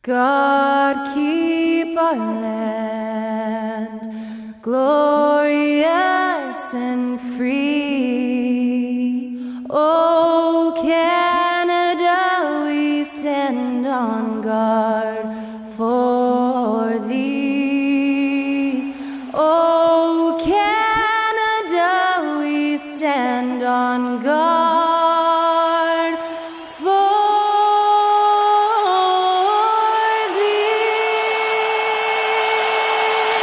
God keep our land glorious and free. Oh, Canada, we stand on guard for thee. Oh, Canada, we stand on guard for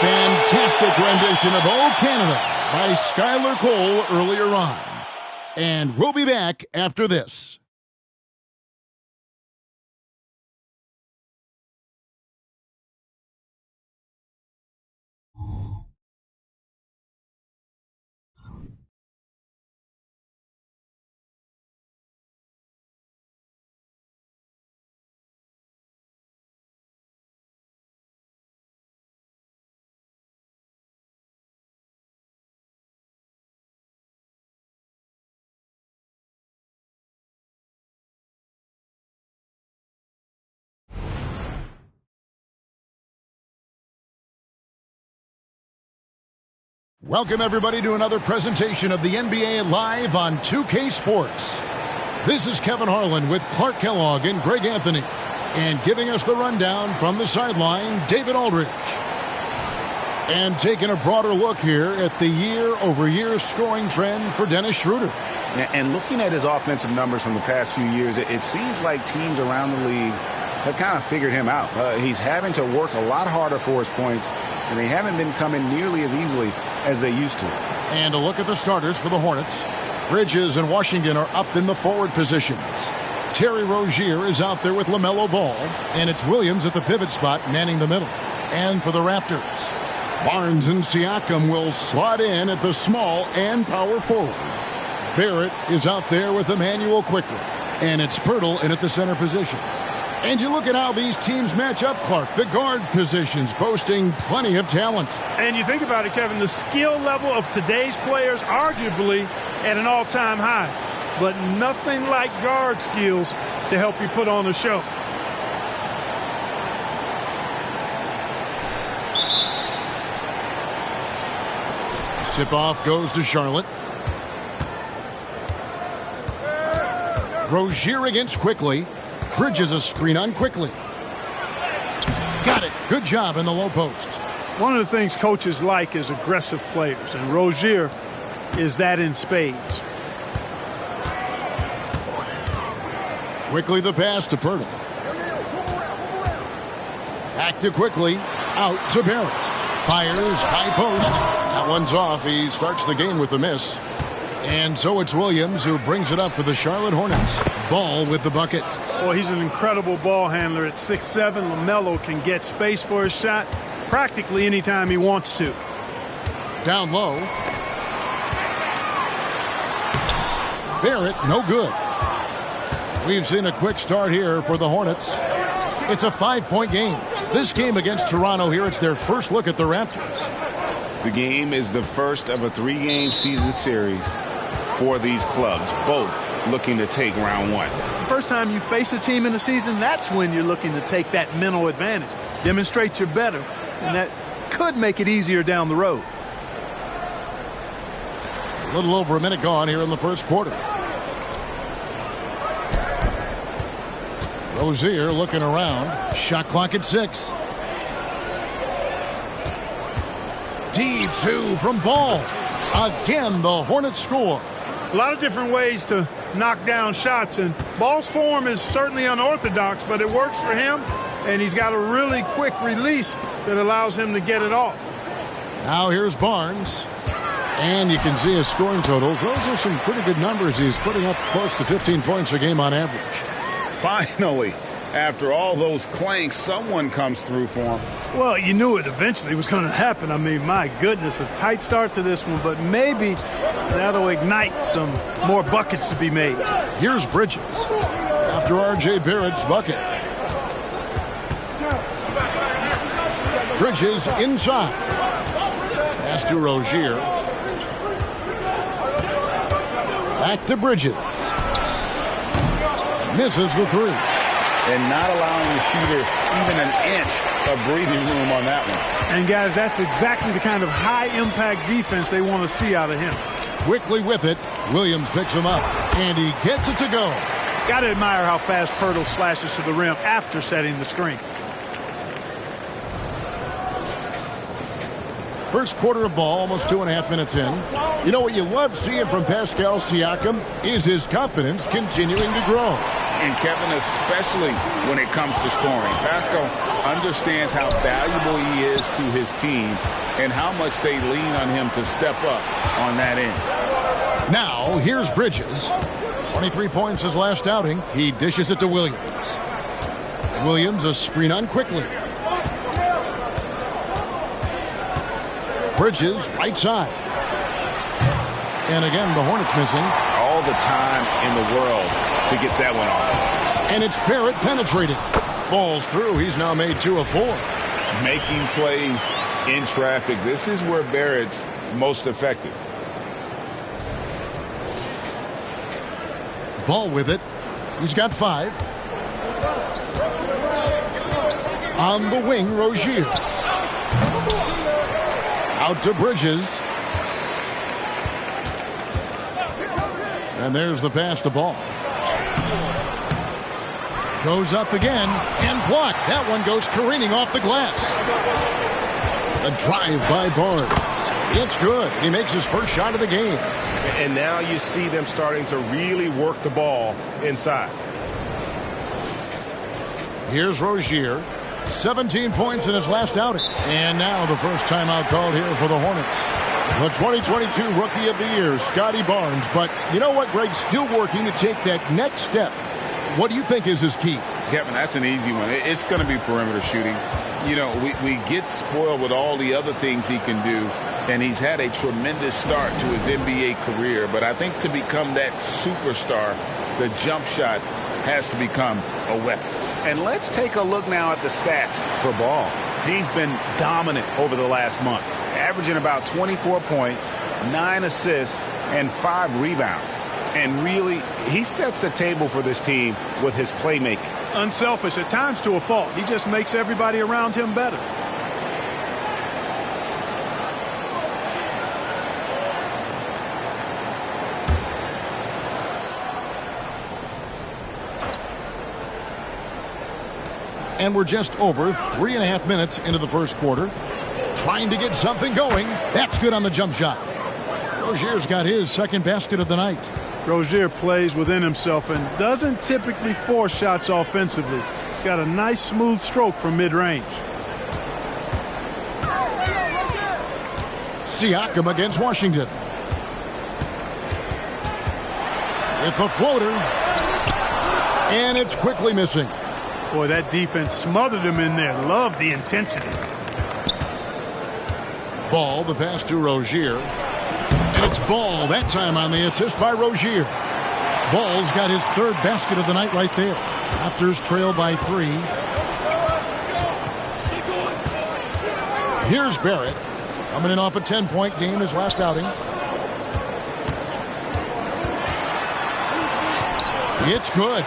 fantastic rendition of "Oh Canada" by Skylar Cole earlier on. And we'll be back after this. Welcome, everybody, to another presentation of the NBA Live on 2K Sports. This is Kevin Harlan with Clark Kellogg and Greg Anthony. And giving us the rundown from the sideline, David Aldridge. And taking a broader look here at the year-over-year scoring trend for Dennis Schroeder. And looking at his offensive numbers from the past few years, it seems like teams around the league have kind of figured him out. He's having to work a lot harder for his points, and they haven't been coming nearly as easily as they used to. And a look at the starters for the Hornets. Bridges and Washington are up in the forward positions. Terry Rozier is out there with LaMelo Ball, and it's Williams at the pivot spot manning the middle. And for the Raptors, Barnes and Siakam will slot in at the small and power forward. Barrett is out there with Emmanuel quickly, and it's Pirtle in at the center position. And you look at how these teams match up, Clark. The guard positions boasting plenty of talent. And you think about it, Kevin, the skill level of today's players arguably at an all-time high. But nothing like guard skills to help you put on a show. Tip-off goes to Charlotte. Rozier against Quickly. Bridges a screen on Quickly. Got it. Good job in the low post. One of the things coaches like is aggressive players, and Rozier is that in spades. Quickly the pass to Pirtle. Back to Quickly. Out to Barrett. Fires high post. That one's off. He starts the game with a miss. And so it's Williams who brings it up for the Charlotte Hornets. Ball with the bucket. Well, he's an incredible ball handler at 6'7". LaMelo can get space for his shot practically anytime he wants to. Down low. Barrett, no good. We've seen a quick start here for the Hornets. It's a 5-point game. This game against Toronto here, it's their first look at the Raptors. The game is the first of a 3-game season series for these clubs, both looking to take round one. The first time you face a team in the season, that's when you're looking to take that mental advantage. Demonstrate you're better, and that could make it easier down the road. A little over a minute gone here in the first quarter. Rozier looking around. Shot clock at 6. Deep 2 from Ball. Again, the Hornets score. A lot of different ways to knock down shots, and Ball's form is certainly unorthodox, but it works for him, and he's got a really quick release that allows him to get it off. Now here's Barnes, and you can see his scoring totals. Those are some pretty good numbers. He's putting up close to 15 points a game on average. Finally, after all those clanks, someone comes through for him. Well, you knew it eventually was going to happen. I mean, my goodness, a tight start to this one, but maybe that'll ignite some more buckets to be made. Here's Bridges after R.J. Barrett's bucket. Bridges inside. Pass to Rozier. Back to Bridges. Misses the 3. And not allowing the shooter even an inch of breathing room on that one. And, guys, that's exactly the kind of high-impact defense they want to see out of him. Quickly with it, Williams picks him up, and he gets it to go. Got to admire how fast Pirtle slashes to the rim after setting the screen. First quarter of ball, almost 2.5 minutes in. You know what you love seeing from Pascal Siakam is his confidence continuing to grow. And Kevin, especially when it comes to scoring, Pascal understands how valuable he is to his team and how much they lean on him to step up on that end. Now, here's Bridges. 23 points his last outing. He dishes it to Williams. Williams a screen on quickly. Bridges right side. And again, the Hornets missing. All the time in the world to get that one off. And it's Barrett penetrating. Falls through. He's now made 2 of 4. Making plays in traffic. This is where Barrett's most effective. Ball with it. He's got 5. On the wing, Rozier. Out to Bridges. And there's the pass to Ball. Goes up again and blocked. That one goes careening off the glass. A drive by Barnes. It's good. He makes his first shot of the game. And now you see them starting to really work the ball inside. Here's Rozier. 17 points in his last outing. And now the first timeout called here for the Hornets. The 2022 Rookie of the Year, Scotty Barnes. But you know what, Greg? Still working to take that next step. What do you think is his key? Kevin, that's an easy one. It's going to be perimeter shooting. You know, we get spoiled with all the other things he can do, and he's had a tremendous start to his NBA career. But I think to become that superstar, the jump shot has to become a weapon. And let's take a look now at the stats for Ball. He's been dominant over the last month, averaging about 24 points, 9 assists, and 5 rebounds. And really, he sets the table for this team with his playmaking. Unselfish, at times to a fault. He just makes everybody around him better. And we're just over 3.5 minutes into the first quarter. Trying to get something going. That's good on the jump shot. Rozier's got his second basket of the night. Rozier plays within himself and doesn't typically force shots offensively. He's got a nice smooth stroke from mid-range. Siakam against Washington. With the floater. And it's quickly missing. Boy, that defense smothered him in there. Love the intensity. Ball, the pass to Rozier. And it's Ball that time on the assist by Rozier. Ball's got his third basket of the night right there. Raptors trail by 3. Here's Barrett. Coming in off a 10-point game his last outing. It's good.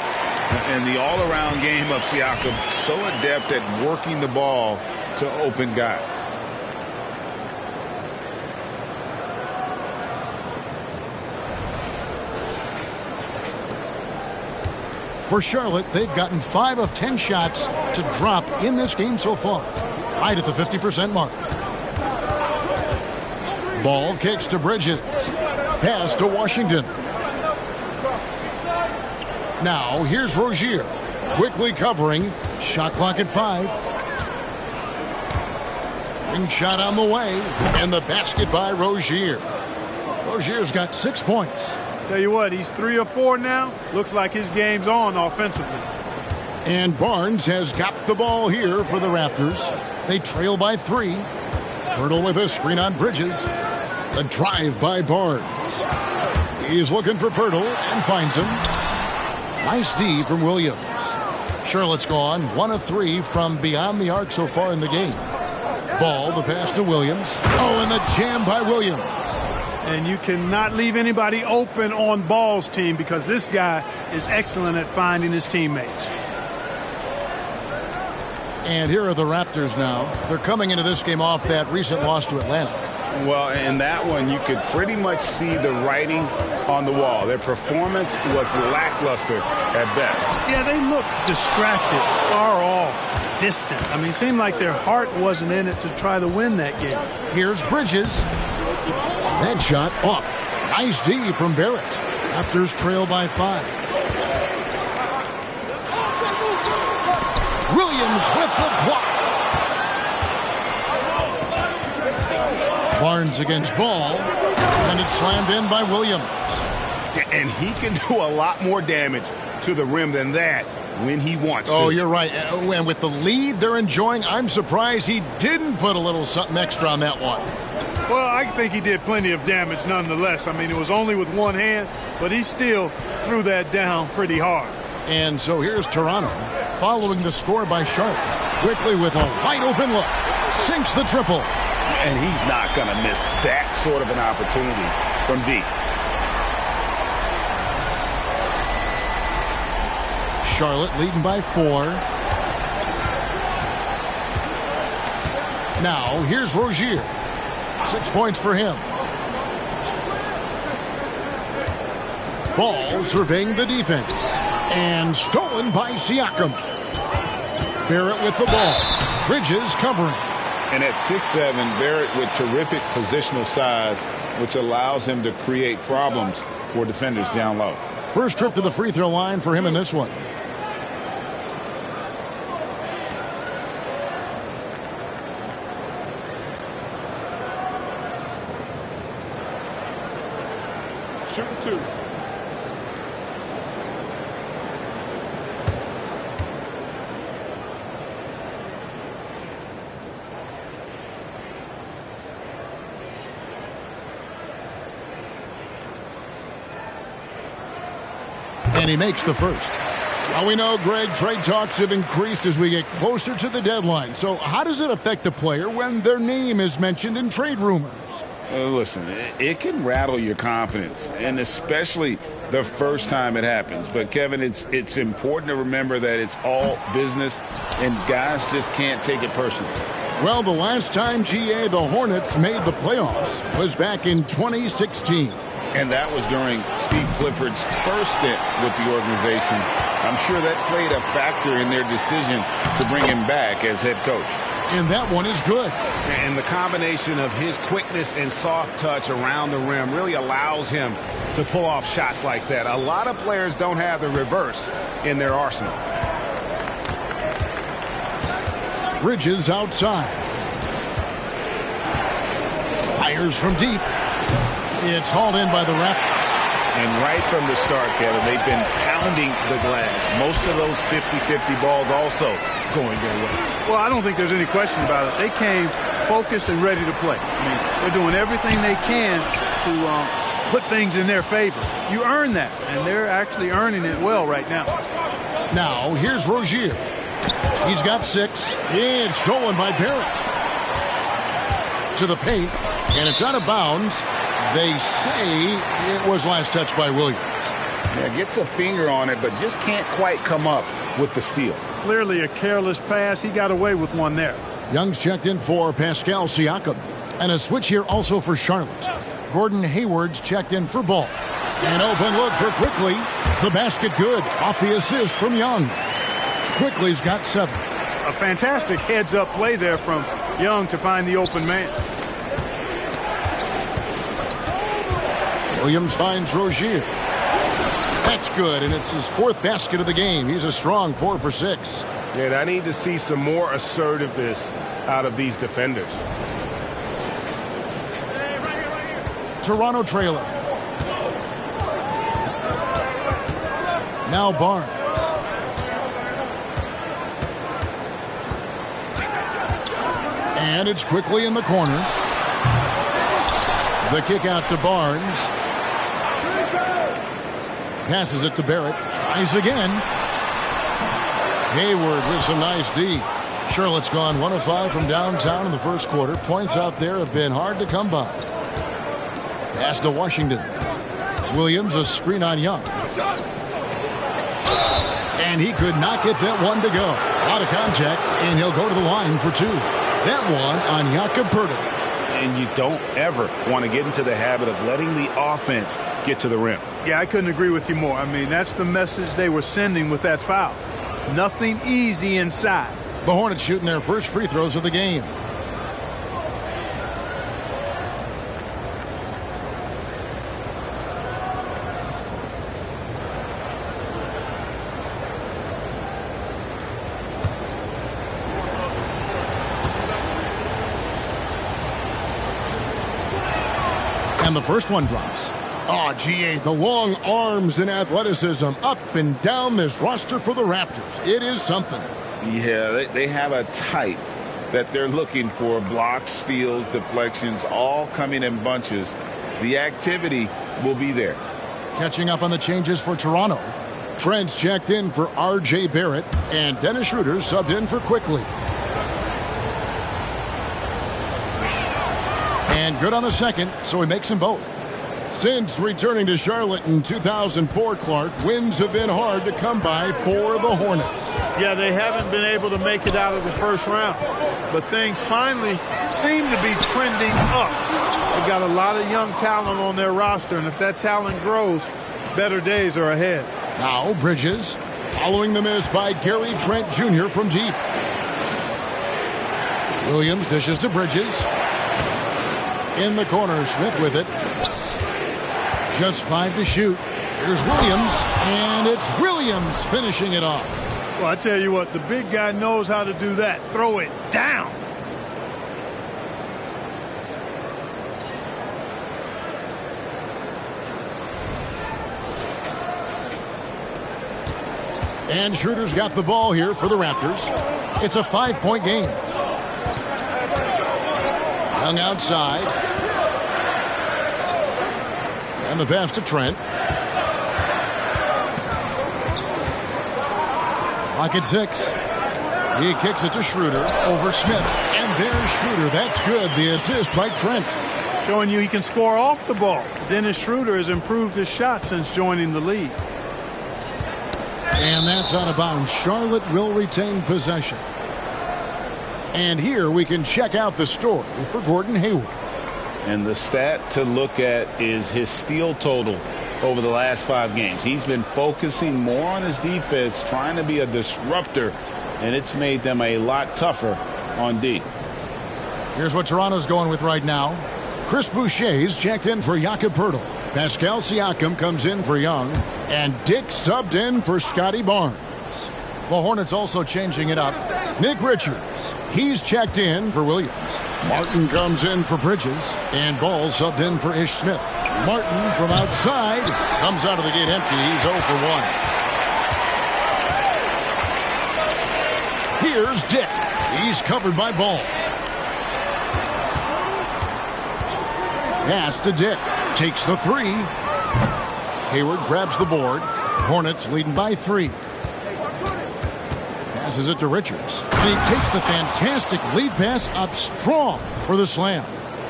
And the all-around game of Siakam, so adept at working the ball to open guys. For Charlotte, they've gotten 5 of 10 shots to drop in this game so far. Right at the 50% mark. Ball kicks to Bridges. Pass to Washington. Now, here's Rozier. Quickly covering. Shot clock at 5. Ring shot on the way. And the basket by Rozier. Rozier's got 6 points. Tell you what, he's 3 or 4 now. Looks like his game's on offensively. And Barnes has got the ball here for the Raptors. They trail by 3. Hurdle with a screen on Bridges. A drive by Barnes. He's looking for Pirtle and finds him. Nice D from Williams. Charlotte's gone 1 of 3 from beyond the arc so far in the game. Ball, the pass to Williams. Oh, and the jam by Williams. And you cannot leave anybody open on Ball's team because this guy is excellent at finding his teammates. And here are the Raptors now. They're coming into this game off that recent loss to Atlanta. Well, in that one, you could pretty much see the writing on the wall. Their performance was lackluster at best. Yeah, they looked distracted, far off, distant. I mean, it seemed like their heart wasn't in it to try to win that game. Here's Bridges. That shot off. Nice D from Barrett. Raptors trail by 5. Williams with the block. Barnes against Ball, and it's slammed in by Williams. And he can do a lot more damage to the rim than that when he wants to. Oh, you're right. And with the lead they're enjoying, I'm surprised he didn't put a little something extra on that one. Well, I think he did plenty of damage nonetheless. I mean, it was only with one hand, but he still threw that down pretty hard. And so here's Toronto, following the score by Charlotte. Quickly with a wide-open look. Sinks the triple. And he's not going to miss that sort of an opportunity from deep. Charlotte leading by 4. Now, here's Rozier. 6 points for him. Ball surveying the defense. And stolen by Siakam. Barrett with the ball. Bridges covering. And at 6'7", Barrett with terrific positional size, which allows him to create problems for defenders down low. First trip to the free throw line for him in this one. Shooting 2. And he makes the first. Now we know, Greg, trade talks have increased as we get closer to the deadline. So how does it affect the player when their name is mentioned in trade rumors? Listen, it can rattle your confidence, and especially the first time it happens. But, Kevin, it's important to remember that it's all business, and guys just can't take it personally. Well, the last time, GA, the Hornets made the playoffs was back in 2016. And that was during Steve Clifford's first stint with the organization. I'm sure that played a factor in their decision to bring him back as head coach. And that one is good. And the combination of his quickness and soft touch around the rim really allows him to pull off shots like that. A lot of players don't have the reverse in their arsenal. Bridges outside. Fires from deep. It's hauled in by the Raptors. And right from the start, Kevin, they've been pounding the glass. Most of those 50-50 balls also going their way. Well, I don't think there's any question about it. They came focused and ready to play. I mean, they're doing everything they can to put things in their favor. You earn that, and they're actually earning it well right now. Now, here's Rozier. He's got 6. It's stolen by Barrett. To the paint, and it's out of bounds. They say it was last touched by Williams. Yeah, gets a finger on it, but just can't quite come up with the steal. Clearly a careless pass. He got away with one there. Young's checked in for Pascal Siakam. And a switch here also for Charlotte. Gordon Hayward's checked in for Ball. An open look for Quickly. The basket good off the assist from Young. Quickly's got 7. A fantastic heads-up play there from Young to find the open man. Williams finds Rozier. That's good, and it's his 4th basket of the game. He's a strong 4 for 6. And I need to see some more assertiveness out of these defenders. Toronto trailer. Now Barnes. And it's Quickly in the corner. The kick out to Barnes. Passes it to Barrett. Tries again. Hayward with some nice D. Charlotte's gone 1 of 5 from downtown in the first quarter. Points out there have been hard to come by. Pass to Washington. Williams, a screen on Young. And he could not get that one to go. A lot of contact, and he'll go to the line for two. That one on Jakob Poeltl. And you don't ever want to get into the habit of letting the offense get to the rim. Yeah, I couldn't agree with you more. I mean, that's the message they were sending with that foul. Nothing easy inside. The Hornets shooting their first free throws of the game. And the first one drops. Oh, GA, the long arms and athleticism up and down this roster for the Raptors. It is something. Yeah, they have a type that they're looking for. Blocks, steals, deflections, all coming in bunches. The activity will be there. Catching up on the changes for Toronto. Trent's checked in for R.J. Barrett, and Dennis Schroeder subbed in for Quickly. And good on the second, so he makes them both. Since returning to Charlotte in 2004, Clark, wins have been hard to come by for the Hornets. Yeah, they haven't been able to make it out of the first round. But things finally seem to be trending up. They've got a lot of young talent on their roster, and if that talent grows, better days are ahead. Now Bridges, following the miss by Gary Trent Jr. from deep. Williams dishes to Bridges. In the corner, Smith with it. Just 5 to shoot. Here's Williams, and it's Williams finishing it off. Well, I tell you what, the big guy knows how to do that. Throw it down. And Schroeder's got the ball here for the Raptors. It's a 5-point game. Young outside. And the pass to Trent. Clock at 6. He kicks it to Schroeder over Smith. And there's Schroeder. That's good. The assist by Trent. Showing you he can score off the ball. Dennis Schroeder has improved his shot since joining the league. And that's out of bounds. Charlotte will retain possession. And here we can check out the story for Gordon Hayward. And the stat to look at is his steal total over the last 5 games. He's been focusing more on his defense, trying to be a disruptor, and it's made them a lot tougher on D. Here's what Toronto's going with right now. Chris Boucher's checked in for Jakob Poeltl. Pascal Siakam comes in for Young, and Dick subbed in for Scotty Barnes. The Hornets also changing it up. Nick Richards, he's checked in for Williams. Martin comes in for Bridges, and Ball subbed in for Ish Smith. Martin from outside comes out of the gate empty. He's 0 for 1. Here's Dick. He's covered by Ball. Pass to Dick. Takes the 3. Hayward grabs the board. Hornets leading by 3. Passes it to Richards. And he takes the fantastic lead pass up strong for the slam.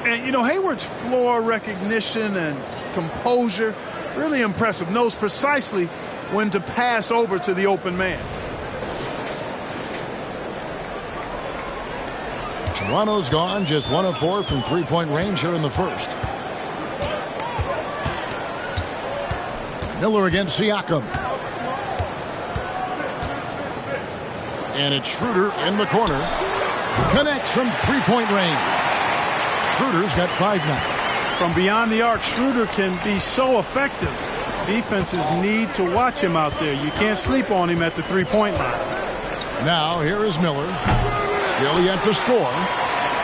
And, you know, Hayward's floor recognition and composure, really impressive. Knows precisely when to pass over to the open man. Toronto's gone just 1 of 4 from three-point range here in the first. Miller against Siakam. And it's Schroeder in the corner. Connects from three-point range. Schroeder's got 5 now. From beyond the arc, Schroeder can be so effective. Defenses need to watch him out there. You can't sleep on him at the three-point line. Now, here is Miller. Still yet to score.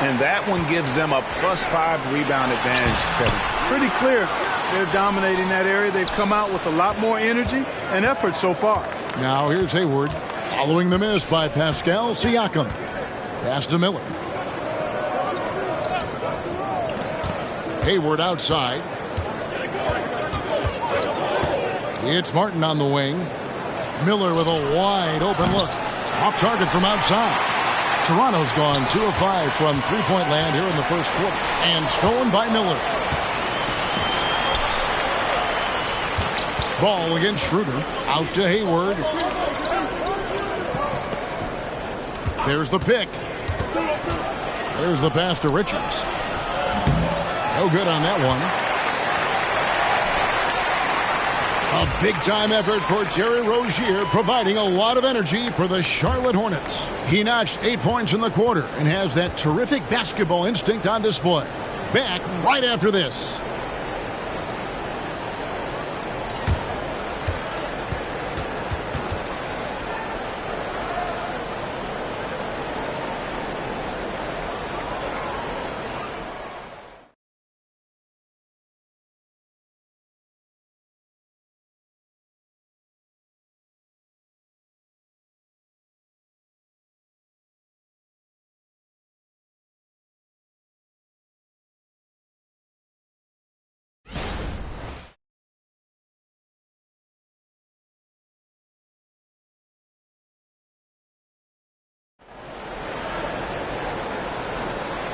And that one gives them a +5 rebound advantage, Kevin. Pretty clear they're dominating that area. They've come out with a lot more energy and effort so far. Now, here's Hayward. Following the miss by Pascal Siakam. Pass to Miller. Hayward outside. It's Martin on the wing. Miller with a wide open look. Off target from outside. Toronto's gone 2 of 5 from three-point land here in the first quarter. And stolen by Miller. Ball against Schroeder. Out to Hayward. There's the pick. There's the pass to Richards. No good on that one. A big-time effort for Terry Rozier, providing a lot of energy for the Charlotte Hornets. He notched 8 points in the quarter and has that terrific basketball instinct on display. Back right after this.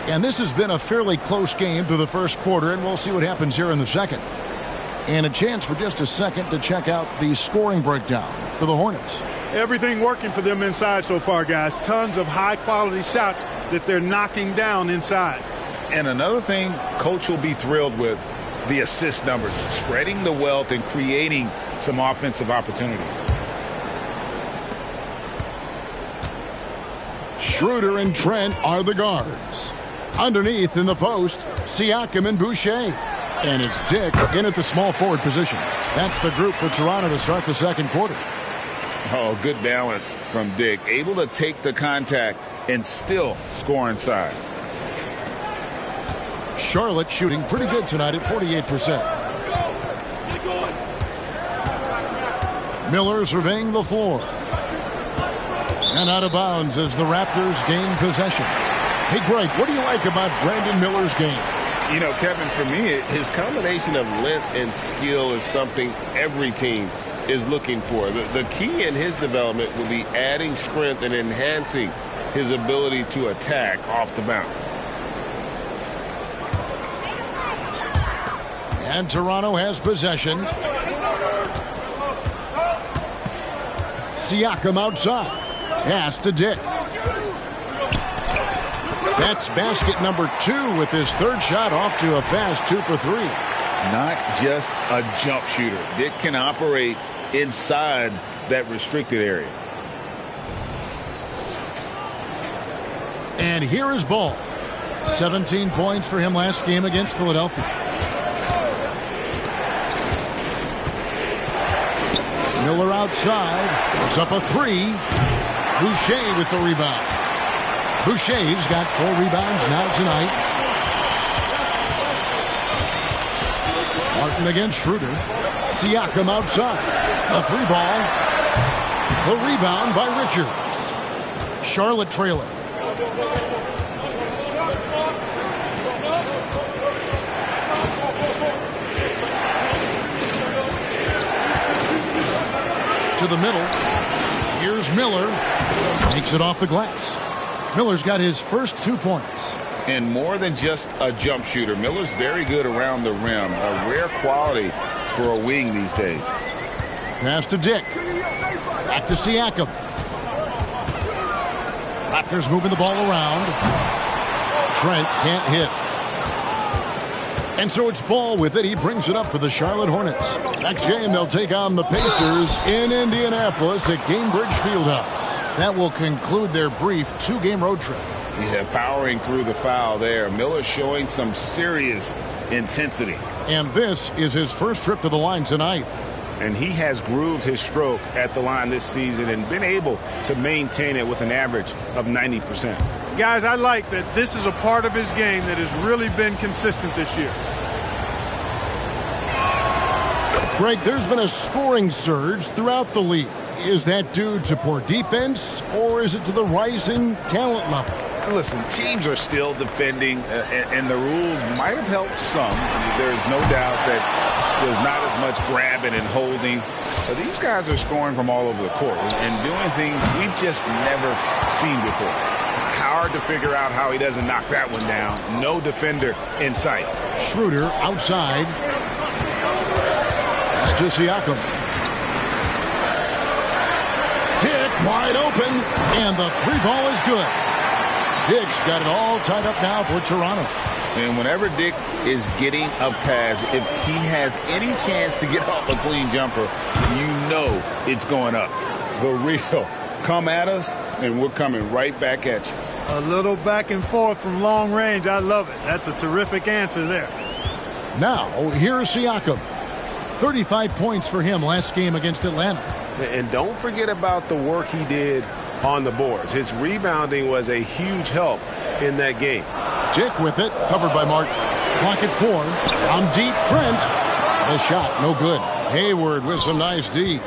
And this has been a fairly close game through the first quarter, and we'll see what happens here in the second. And a chance for just a second to check out the scoring breakdown for the Hornets. Everything working for them inside so far, guys. Tons of high-quality shots that they're knocking down inside. And another thing Coach will be thrilled with, the assist numbers, spreading the wealth and creating some offensive opportunities. Schroeder and Trent are the guards. Underneath in the post, Siakam and Boucher. And it's Dick in at the small forward position. That's the group for Toronto to start the second quarter. Oh, good balance from Dick. Able to take the contact and still score inside. Charlotte shooting pretty good tonight at 48%. Miller surveying the floor. And out of bounds as the Raptors gain possession. Hey, Greg, what do you like about Brandon Miller's game? You know, Kevin, for me, his combination of length and skill is something every team is looking for. The key in his development will be adding strength and enhancing his ability to attack off the bounce. And Toronto has possession. Siakam outside. Pass to Dick. That's basket number 2 with his third shot off to a fast 2 for 3. Not just a jump shooter. Dick can operate inside that restricted area. And here is Ball. 17 points for him last game against Philadelphia. Miller outside. Puts up a 3. Boucher with the rebound. Boucher's got 4 rebounds now tonight. Martin against Schroeder. Siakam outside. A 3-ball. The rebound by Richards. Charlotte trailing. To the middle. Here's Miller. Takes it off the glass. Miller's got his first 2 points. And more than just a jump shooter, Miller's very good around the rim. A rare quality for a wing these days. Pass to Dick. Back to Siakam. Raptors moving the ball around. Trent can't hit. And so it's Ball with it. He brings it up for the Charlotte Hornets. Next game, they'll take on the Pacers in Indianapolis at Gainbridge Fieldhouse. That will conclude their brief 2-game road trip. Yeah, powering through the foul there. Miller showing some serious intensity. And this is his first trip to the line tonight. And he has grooved his stroke at the line this season and been able to maintain it with an average of 90%. Guys, I like that this is a part of his game that has really been consistent this year. Greg, there's been a scoring surge throughout the league. Is that due to poor defense, or is it to the rising talent level? Listen, teams are still defending, and the rules might have helped some. There's no doubt that there's not as much grabbing and holding. These guys are scoring from all over the court and doing things we've just never seen before. Hard to figure out how he doesn't knock that one down. No defender in sight. Schroeder outside. Pass to Siakam. Dick Wide open, and the three ball is good. Dick's got it all tied up now for Toronto. And whenever Dick is getting a pass, if he has any chance to get off a clean jumper, you know it's going up. The real come at us, and we're coming right back at you. A little back and forth from long range. I love it. That's a terrific answer there. Now, here's Siakam. 35 points for him last game against Atlanta. And don't forget about the work he did on the boards. His rebounding was a huge help in that game. Dick with it, covered by Martin. Clock at 4. On deep, Trent. The shot, no good. Hayward with some nice D.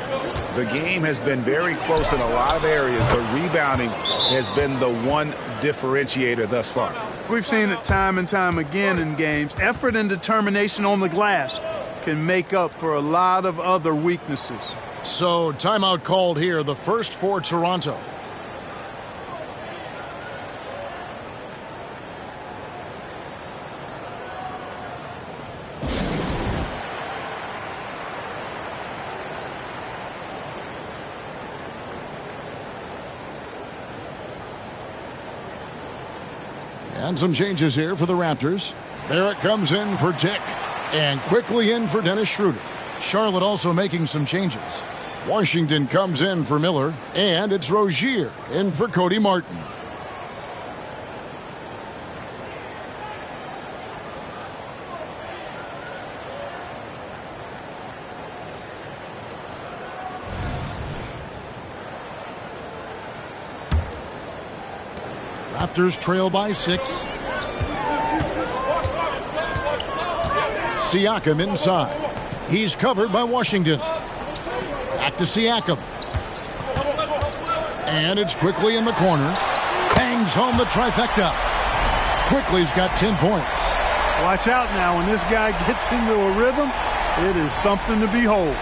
The game has been very close in a lot of areas, but rebounding has been the one differentiator thus far. We've seen it time and time again in games. Effort and determination on the glass can make up for a lot of other weaknesses. So, timeout called here, the first for Toronto. And some changes here for the Raptors. Barrett comes in for Dick. And quickly in for Dennis Schroeder. Charlotte also making some changes. Washington comes in for Miller. And it's Rozier in for Cody Martin. Raptors trail by 6. Siakam inside. He's covered by Washington. Back to Siakam. And it's quickly in the corner. Bangs home the trifecta. Quickly's got 10 points. Watch out now. When this guy gets into a rhythm, it is something to behold.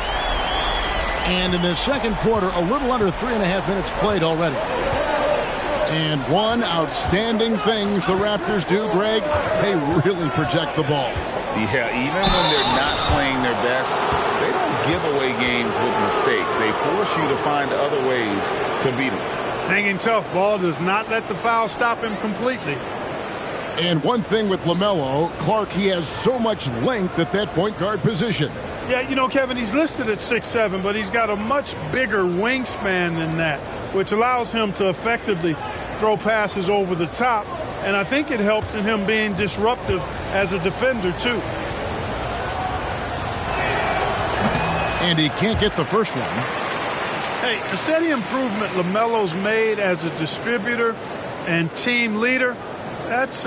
And in the second quarter, a little under 3.5 minutes played already. And one outstanding things the Raptors do, Greg, they really protect the ball. Yeah, even when they're not playing their best, they don't give away games with mistakes. They force you to find other ways to beat them. Hanging tough. Ball does not let the foul stop him completely. And one thing with LaMelo, Clark, he has so much length at that point guard position. Yeah, you know, Kevin, he's listed at 6'7", but he's got a much bigger wingspan than that, which allows him to effectively throw passes over the top. And I think it helps in him being disruptive as a defender, too. And he can't get the first one. Hey, the steady improvement LaMelo's made as a distributor and team leader, that's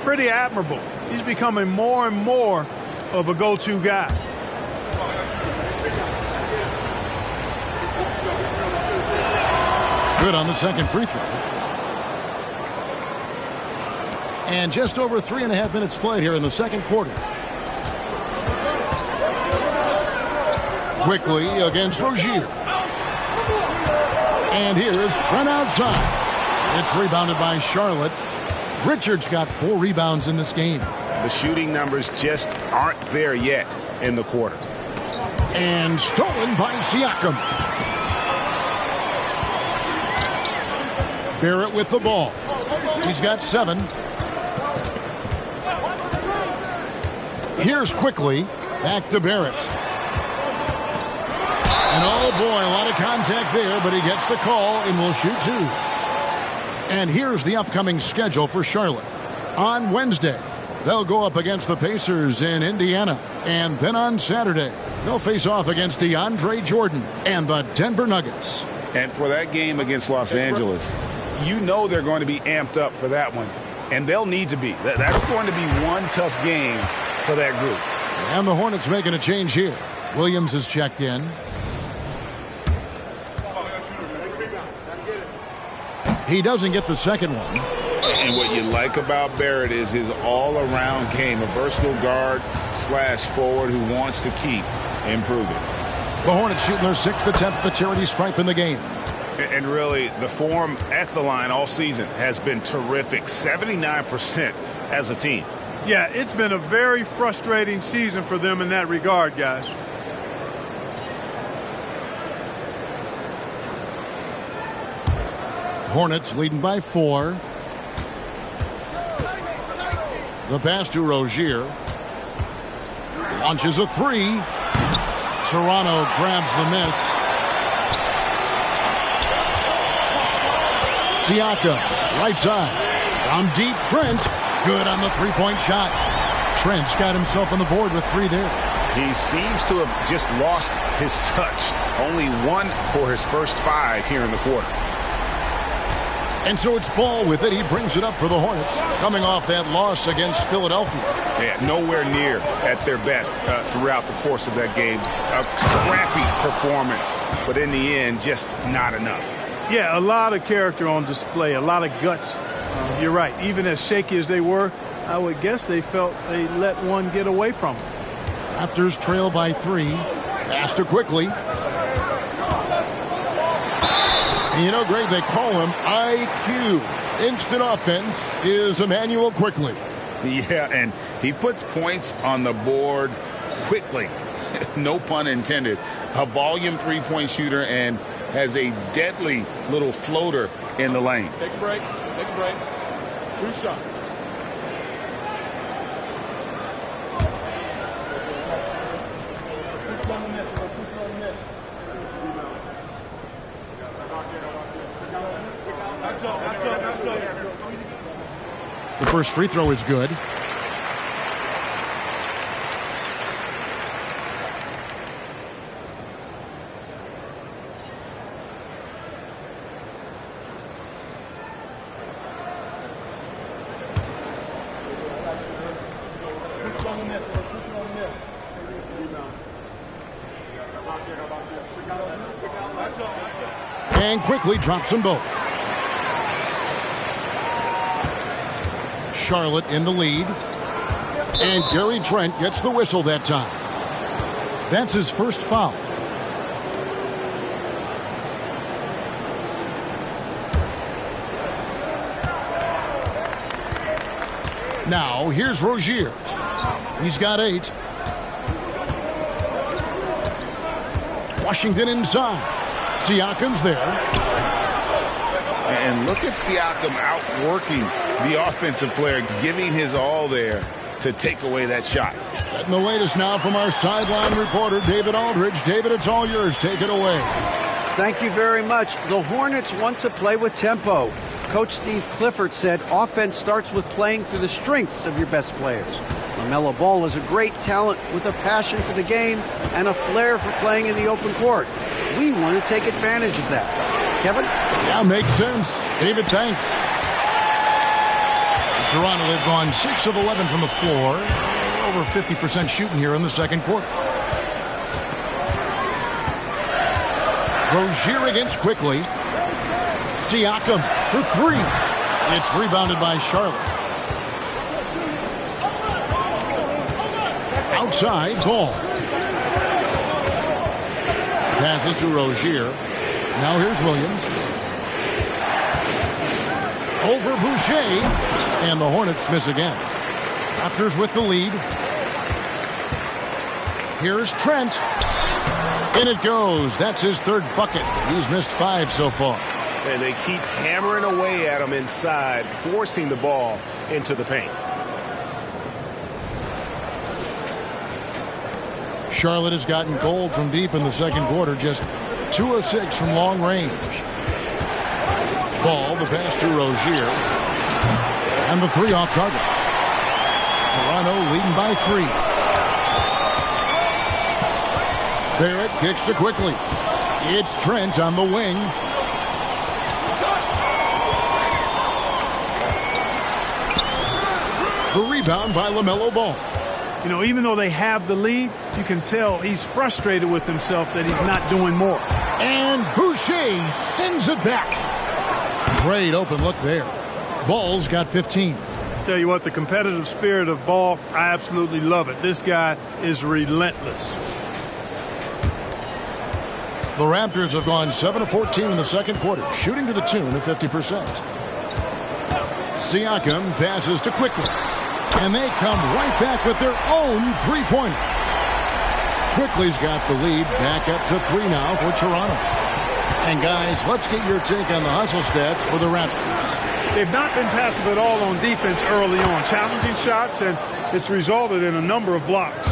pretty admirable. He's becoming more and more of a go-to guy. Good on the second free throw. And just over 3.5 minutes played here in the second quarter. Quickly against Rozier. And here's Trent outside. It's rebounded by Charlotte. Richards got 4 rebounds in this game. The shooting numbers just aren't there yet in the quarter. And stolen by Siakam. Barrett with the ball. He's got 7. Here's quickly back to Barrett. And oh boy, a lot of contact there, but he gets the call and will shoot 2. And here's the upcoming schedule for Charlotte. On Wednesday, they'll go up against the Pacers in Indiana. And then on Saturday, they'll face off against DeAndre Jordan and the Denver Nuggets. And for that game against Los Angeles, you know they're going to be amped up for that one. And they'll need to be. That's going to be one tough game for that group. And the Hornets making a change here. Williams is checked in. He doesn't get the second one. And what you like about Barrett is his all-around game, a versatile guard / forward who wants to keep improving. The Hornets shooting their 6th attempt at the charity stripe in the game. And really, the form at the line all season has been terrific. 79% as a team. Yeah, it's been a very frustrating season for them in that regard, guys. Hornets leading by 4. The pass to Rozier. Launches a 3. Toronto grabs the miss. Siakam, right side. From deep, Trent. Good on the three-point shot. Trent's got himself on the board with 3 there. He seems to have just lost his touch. Only 1 for his first 5 here in the quarter. And so it's Ball with it. He brings it up for the Hornets, coming off that loss against Philadelphia. Yeah, nowhere near at their best throughout the course of that game. A scrappy performance, but in the end, just not enough. Yeah, a lot of character on display, a lot of guts. You're right. Even as shaky as they were, I would guess they felt they let one get away from them. Raptors trail by 3. Pass to Quickly. You know, Greg, they call him IQ. Instant offense is Emmanuel Quickly. Yeah, and he puts points on the board quickly. No pun intended. A volume three-point shooter and has a deadly little floater in the lane. Take a break. Take a break. 2 shots. The first free throw is good. And quickly drops them both. Charlotte in the lead. And Gary Trent gets the whistle that time. That's his first foul. Now, here's Rozier. He's got 8. Washington inside. Siakam's there. And look at Siakam outworking the offensive player, giving his all there to take away that shot. And the latest now from our sideline reporter, David Aldridge. David, it's all yours. Take it away. Thank you very much. The Hornets want to play with tempo. Coach Steve Clifford said offense starts with playing through the strengths of your best players. LaMelo Ball is a great talent with a passion for the game and a flair for playing in the open court. We want to take advantage of that. Kevin? Yeah, makes sense. David, thanks. Toronto, they've gone 6 of 11 from the floor. Over 50% shooting here in the second quarter. Rozier against Quickly. Siakam for 3. It's rebounded by Charlotte. Outside, Ball. Passes to Rozier. Now here's Williams. Over Boucher. And the Hornets miss again. Raptors with the lead. Here's Trent. In it goes. That's his 3rd bucket. He's missed 5 so far. And they keep hammering away at him inside, forcing the ball into the paint. Charlotte has gotten cold from deep in the second quarter. Just 2 of 6 from long range. Ball, the pass to Rozier. And the 3 off target. Toronto leading by 3. Barrett kicks to Quickly. It's Trent on the wing. The rebound by LaMelo Ball. You know, even though they have the lead, you can tell he's frustrated with himself that he's not doing more. And Boucher sends it back. Great open look there. Ball's got 15. Tell you what, the competitive spirit of Ball, I absolutely love it. This guy is relentless. The Raptors have gone 7 of 14 in the second quarter, shooting to the tune of 50%. Siakam passes to Quickly. And they come right back with their own three-pointer. Quickly's got the lead back up to 3 now for Toronto. And guys, let's get your take on the hustle stats for the Raptors. They've not been passive at all on defense early on. Challenging shots, and it's resulted in a number of blocks.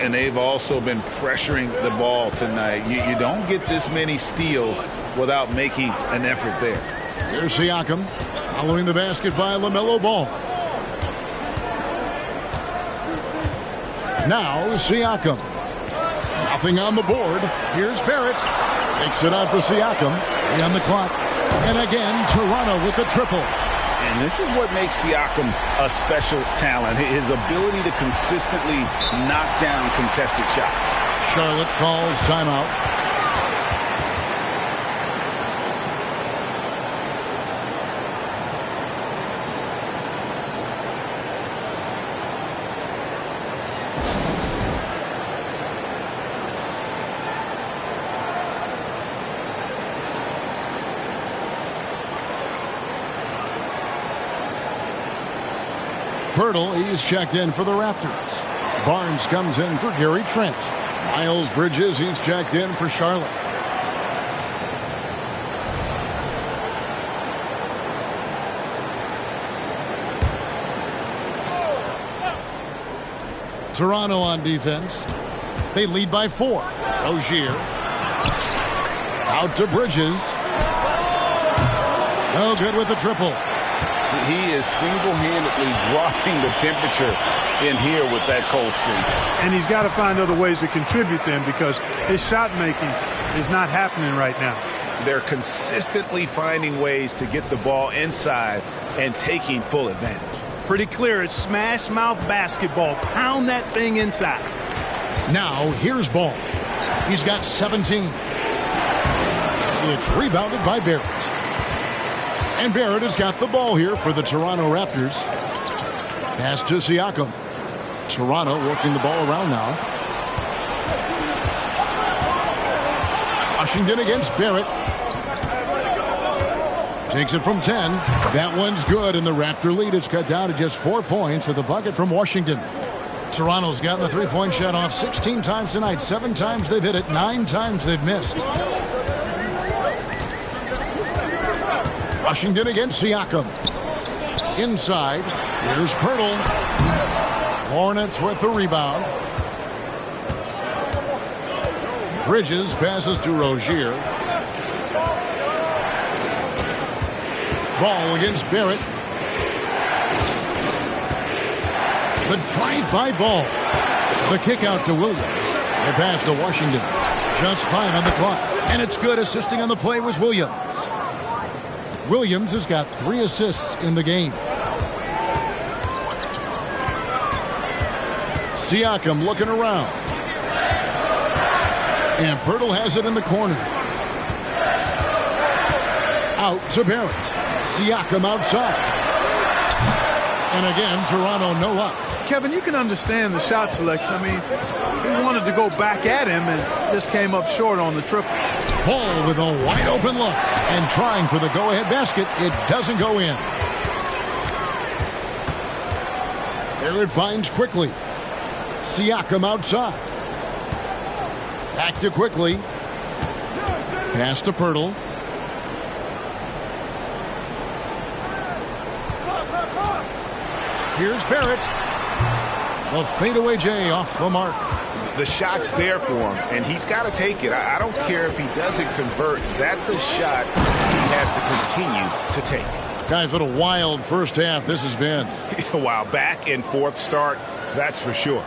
And they've also been pressuring the ball tonight. You don't get this many steals without making an effort there. Here's Siakam following the basket by LaMelo Ball. Now Siakam. Nothing on the board. Here's Barrett. Takes it out to Siakam. 3 on the clock. And again, Toronto with the triple. And this is what makes Siakam a special talent. His ability to consistently knock down contested shots. Charlotte calls timeout. Pirtle, he's checked in for the Raptors. Barnes comes in for Gary Trent. Miles Bridges, he's checked in for Charlotte. Toronto on defense. They lead by 4. Rozier. Out to Bridges. No good with the triple. He is single-handedly dropping the temperature in here with that cold streak. And he's got to find other ways to contribute then, because his shot making is not happening right now. They're consistently finding ways to get the ball inside and taking full advantage. Pretty clear. It's smash mouth basketball. Pound that thing inside. Now here's Ball. He's got 17. It's rebounded by Barrett. And Barrett has got the ball here for the Toronto Raptors. Pass to Siakam. Toronto working the ball around now. Washington against Barrett. Takes it from 10. That one's good, and the Raptor lead is cut down to just 4 points with a bucket from Washington. Toronto's gotten the three-point shot off 16 times tonight. 7 times they've hit it. 9 times they've missed. Washington against Siakam. Inside. Here's Pirtle. Hornets with the rebound. Bridges passes to Rozier. Ball against Barrett. The drive-by Ball. The kick out to Williams. The pass to Washington. Just 5 on the clock. And it's good. Assisting on the play was Williams. Williams has got 3 assists in the game. Siakam looking around. And Pirtle has it in the corner. Out to Barrett. Siakam outside. And again, Toronto no up. Kevin, you can understand the shot selection. I mean, he wanted to go back at him, and this came up short on the triple. Ball with a wide open look and trying for the go-ahead basket. It doesn't go in. There it finds quickly. Siakam outside. Back to quickly. Pass to Pirtle. Here's Barrett. The fadeaway J off the mark. The shot's there for him, and he's got to take it. I don't care if he doesn't convert. That's a shot he has to continue to take. Guys, what a wild first half this has been. Wow, back and forth start, that's for sure.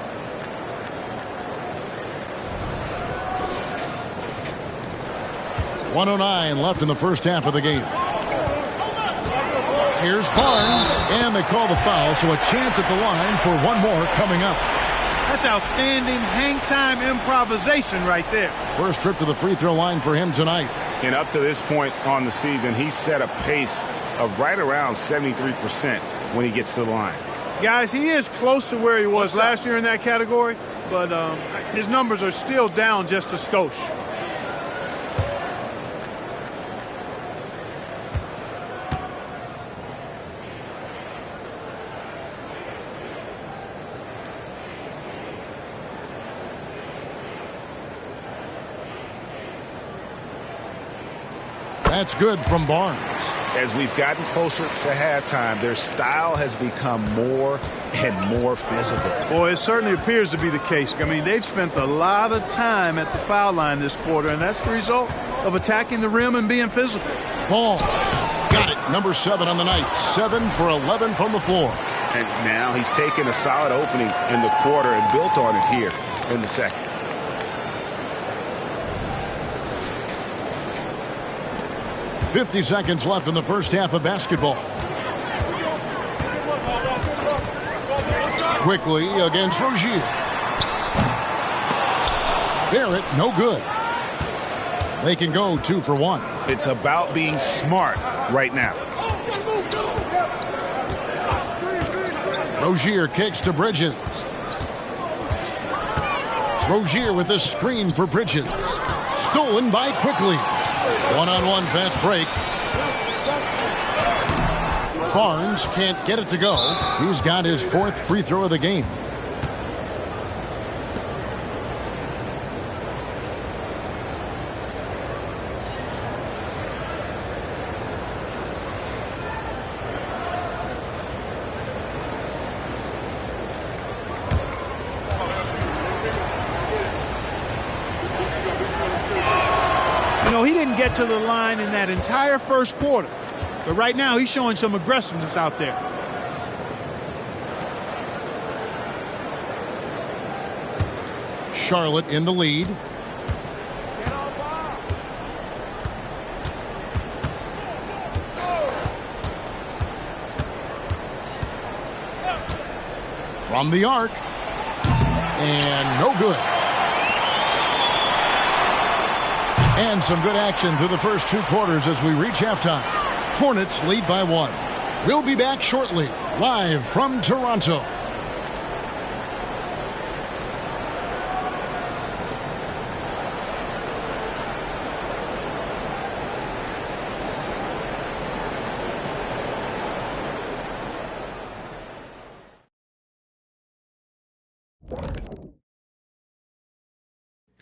.109 left in the first half of the game. Here's Barnes, and they call the foul, so a chance at the line for one more coming up. That's outstanding hang-time improvisation right there. First trip to the free throw line for him tonight. And up to this point on the season, he's set a pace of right around 73% when he gets to the line. Guys, he is close to where he was last year in that category, but his numbers are still down just a skosh. That's good from Barnes. As we've gotten closer to halftime, their style has become more and more physical. Boy, it certainly appears to be the case. I mean, they've spent a lot of time at the foul line this quarter, and that's the result of attacking the rim and being physical. Ball. Got it. Number 7 on the night. 7 for 11 from the floor. And now he's taken a solid opening in the quarter and built on it here in the second. .50 seconds left in the first half of basketball. Quickly against Rozier. Barrett, no good. They can go 2 for 1. It's about being smart right now. Rozier kicks to Bridges. Rozier with a screen for Bridges. Stolen by Quickly. One-on-one fast break. Barnes can't get it to go. He's got his 4th free throw of the game. You know, he didn't get to the line in that entire first quarter. But right now, he's showing some aggressiveness out there. Charlotte in the lead. From the arc. And no good. And some good action through the first 2 quarters as we reach halftime. Hornets lead by 1. We'll be back shortly, live from Toronto.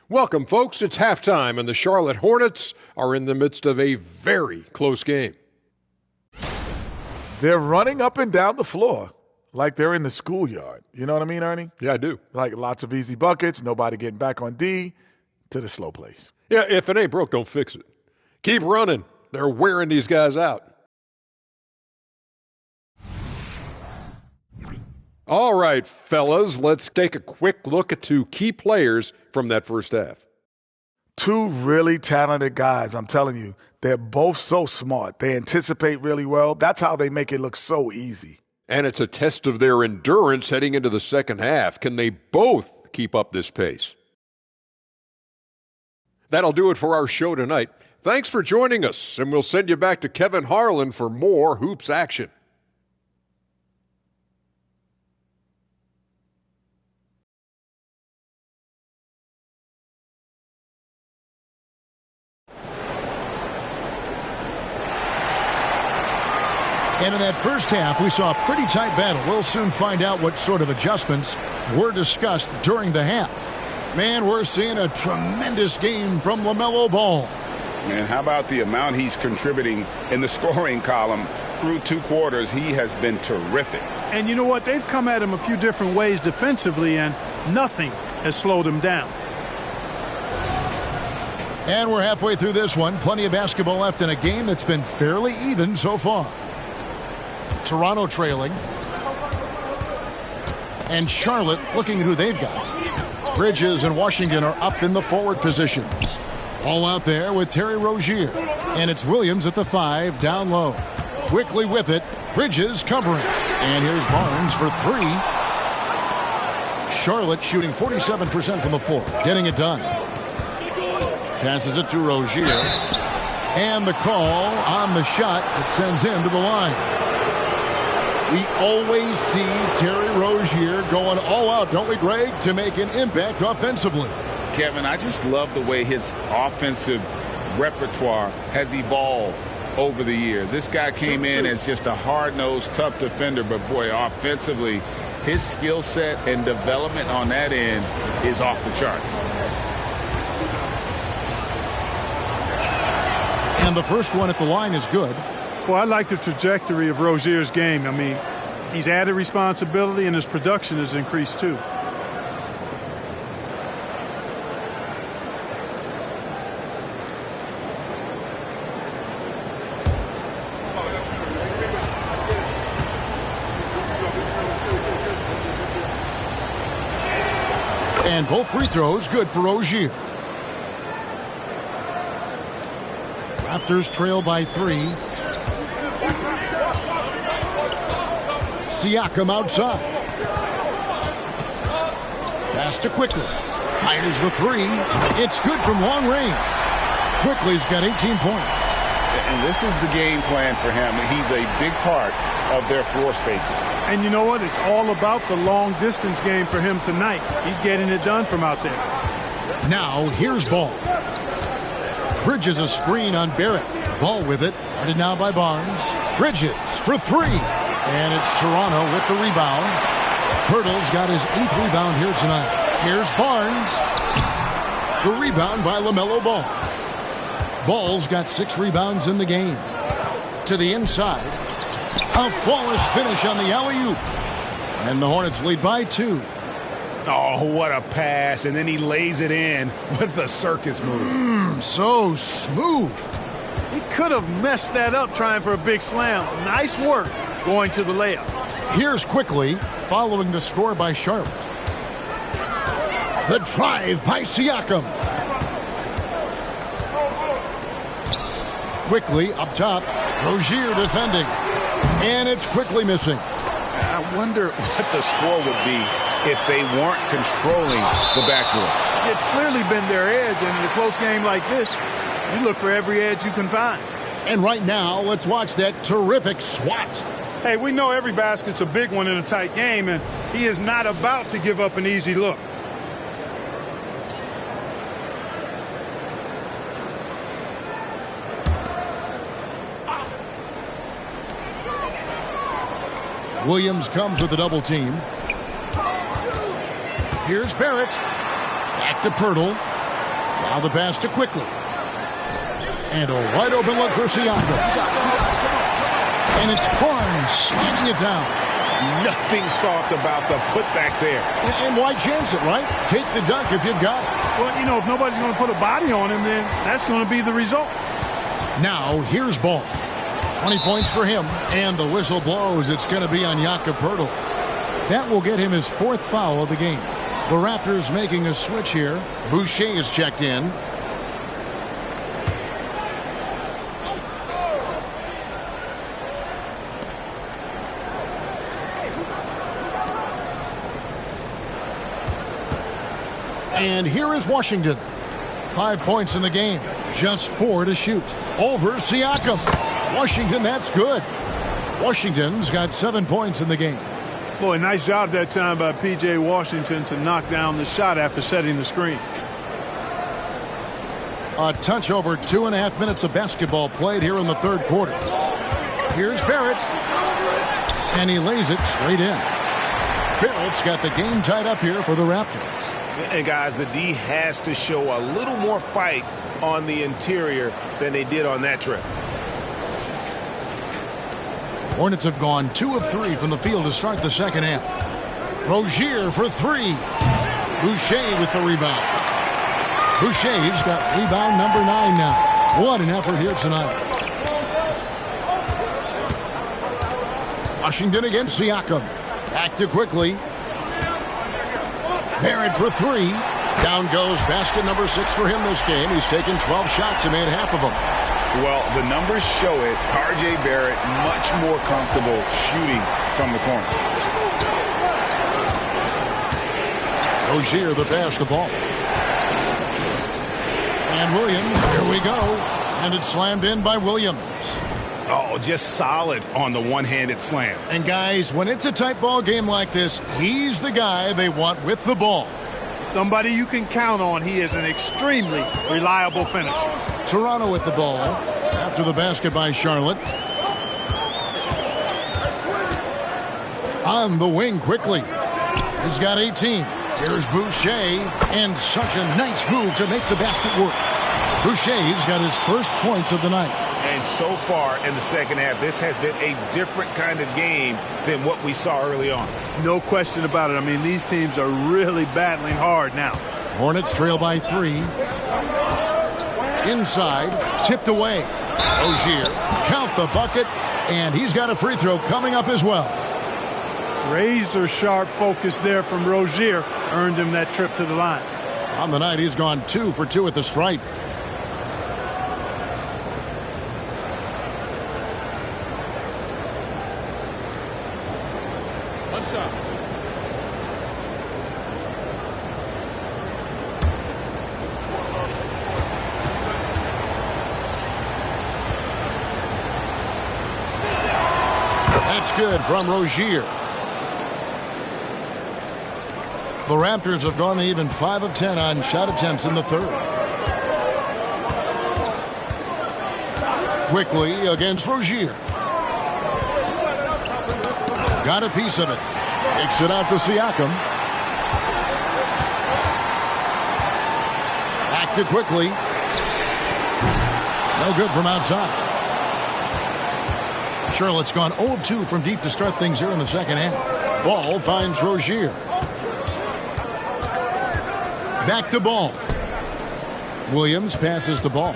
Welcome, folks. It's halftime, and the Charlotte Hornets are in the midst of a very close game. They're running up and down the floor like they're in the schoolyard. You know what I mean, Ernie? Yeah, I do. Like lots of easy buckets, nobody getting back on D, to the slow plays. Yeah, if it ain't broke, don't fix it. Keep running. They're wearing these guys out. All right, fellas, let's take a quick look at 2 key players from that first half. 2 really talented guys, I'm telling you. They're both so smart. They anticipate really well. That's how they make it look so easy. And it's a test of their endurance heading into the second half. Can they both keep up this pace? That'll do it for our show tonight. Thanks for joining us, and we'll send you back to Kevin Harlan for more hoops action. And in that first half, we saw a pretty tight battle. We'll soon find out what sort of adjustments were discussed during the half. Man, we're seeing a tremendous game from LaMelo Ball. And how about the amount he's contributing in the scoring column through 2 quarters? He has been terrific. And you know what? They've come at him a few different ways defensively, and nothing has slowed him down. And we're halfway through this one. Plenty of basketball left in a game that's been fairly even so far. Toronto trailing. And Charlotte looking at who they've got. Bridges and Washington are up in the forward positions. All out there with Terry Rozier. And it's Williams at the 5, down low. Quickly with it. Bridges covering. And here's Barnes for 3. Charlotte shooting 47% from the floor. Getting it done. Passes it to Rozier. And the call on the shot that sends him to the line. We always see Terry Rozier going all out, don't we, Greg, to make an impact offensively. Kevin, I just love the way his offensive repertoire has evolved over the years. This guy came in as just a hard-nosed, tough defender, but boy, offensively, his skill set and development on that end is off the charts. And the first one at the line is good. Well, I like the trajectory of Rozier's game. I mean, he's added responsibility and his production has increased too. And both free throws good for Rozier. Raptors trail by 3. Siakam outside. Pass to Quickly. Fires the 3. It's good from long range. Quickly's got 18 points. And this is the game plan for him. He's a big part of their floor spacing. And you know what? It's all about the long distance game for him tonight. He's getting it done from out there. Now here's Ball. Bridges a screen on Barrett. Ball with it. Guarded now by Barnes. Bridges for 3. And it's Toronto with the rebound. Pirtle's got his 8th rebound here tonight. Here's Barnes. The rebound by LaMelo Ball. Ball's got 6 rebounds in the game. To the inside. A flawless finish on the alley-oop. And the Hornets lead by 2. Oh, what a pass. And then he lays it in with a circus move. So smooth. He could have messed that up trying for a big slam. Nice work going to the layup. Here's Quickly following the score by Charlotte. The drive by Siakam. Quickly up top. Rozier defending. And it's Quickly missing. I wonder what the score would be if they weren't controlling the backcourt. It's clearly been their edge, and in a close game like this, you look for every edge you can find. And right now, let's watch that terrific swat. Hey, we know every basket's a big one in a tight game, and he is not about to give up an easy look. Williams comes with a double team. Here's Barrett. Back to Pirtle. Now the pass to Quickly. And a wide open look for Siakam. And it's Barnes slamming it down. Nothing soft about the putback there. And why chance it, right? Take the dunk if you've got it. Well, you know, if nobody's going to put a body on him, then that's going to be the result. Now here's Ball. 20 points for him. And the whistle blows. It's going to be on Jakob Poeltl. That will get him his 4th foul of the game. The Raptors making a switch here. Boucher is checked in. And here is Washington. 5 points in the game. Just 4 to shoot. Over Siakam. Washington, that's good. Washington's got 7 points in the game. Boy, nice job that time by P.J. Washington to knock down the shot after setting the screen. A touch over 2.5 minutes of basketball played here in the 3rd quarter. Here's Barrett. And he lays it straight in. Barrett's got the game tied up here for the Raptors. And guys, the D has to show a little more fight on the interior than they did on that trip. Hornets have gone 2 of 3 from the field to start the second half. Rozier for 3. Boucher with the rebound. Boucher's got rebound number 9 now. What an effort here tonight. Washington against Siakam. Back to Quickly. Barrett for 3. Down goes basket number 6 for him this game. He's taken 12 shots and made half of them. Well, the numbers show it. R.J. Barrett much more comfortable shooting from the corner. Rozier the pass to Ball. And Williams, here we go. And it's slammed in by Williams. Oh, just solid on the one-handed slam. And guys, when it's a tight ball game like this, he's the guy they want with the ball. Somebody you can count on. He is an extremely reliable finisher. Toronto with the ball after the basket by Charlotte. On the wing Quickly. He's got 18. Here's Boucher. And such a nice move to make the basket work. Boucher's got his first points of the night. And so far in the second half, this has been a different kind of game than what we saw early on. No question about it. I mean, these teams are really battling hard now. Hornets trail by 3. Inside, tipped away. Rozier, count the bucket, and he's got a free throw coming up as well. Razor sharp focus there from Rozier earned him that trip to the line. On the night, he's gone 2 for 2 at the stripe. What's up? That's good from Rozier. The Raptors have gone even 5 of 10 on shot attempts in the third. Quickly against Rozier. Got a piece of it. Takes it out to Siakam. Back to Quickly. No good from outside. Charlotte's gone 0 of 2 from deep to start things here in the second half. Ball finds Rozier. Back to Ball. Williams passes to Ball.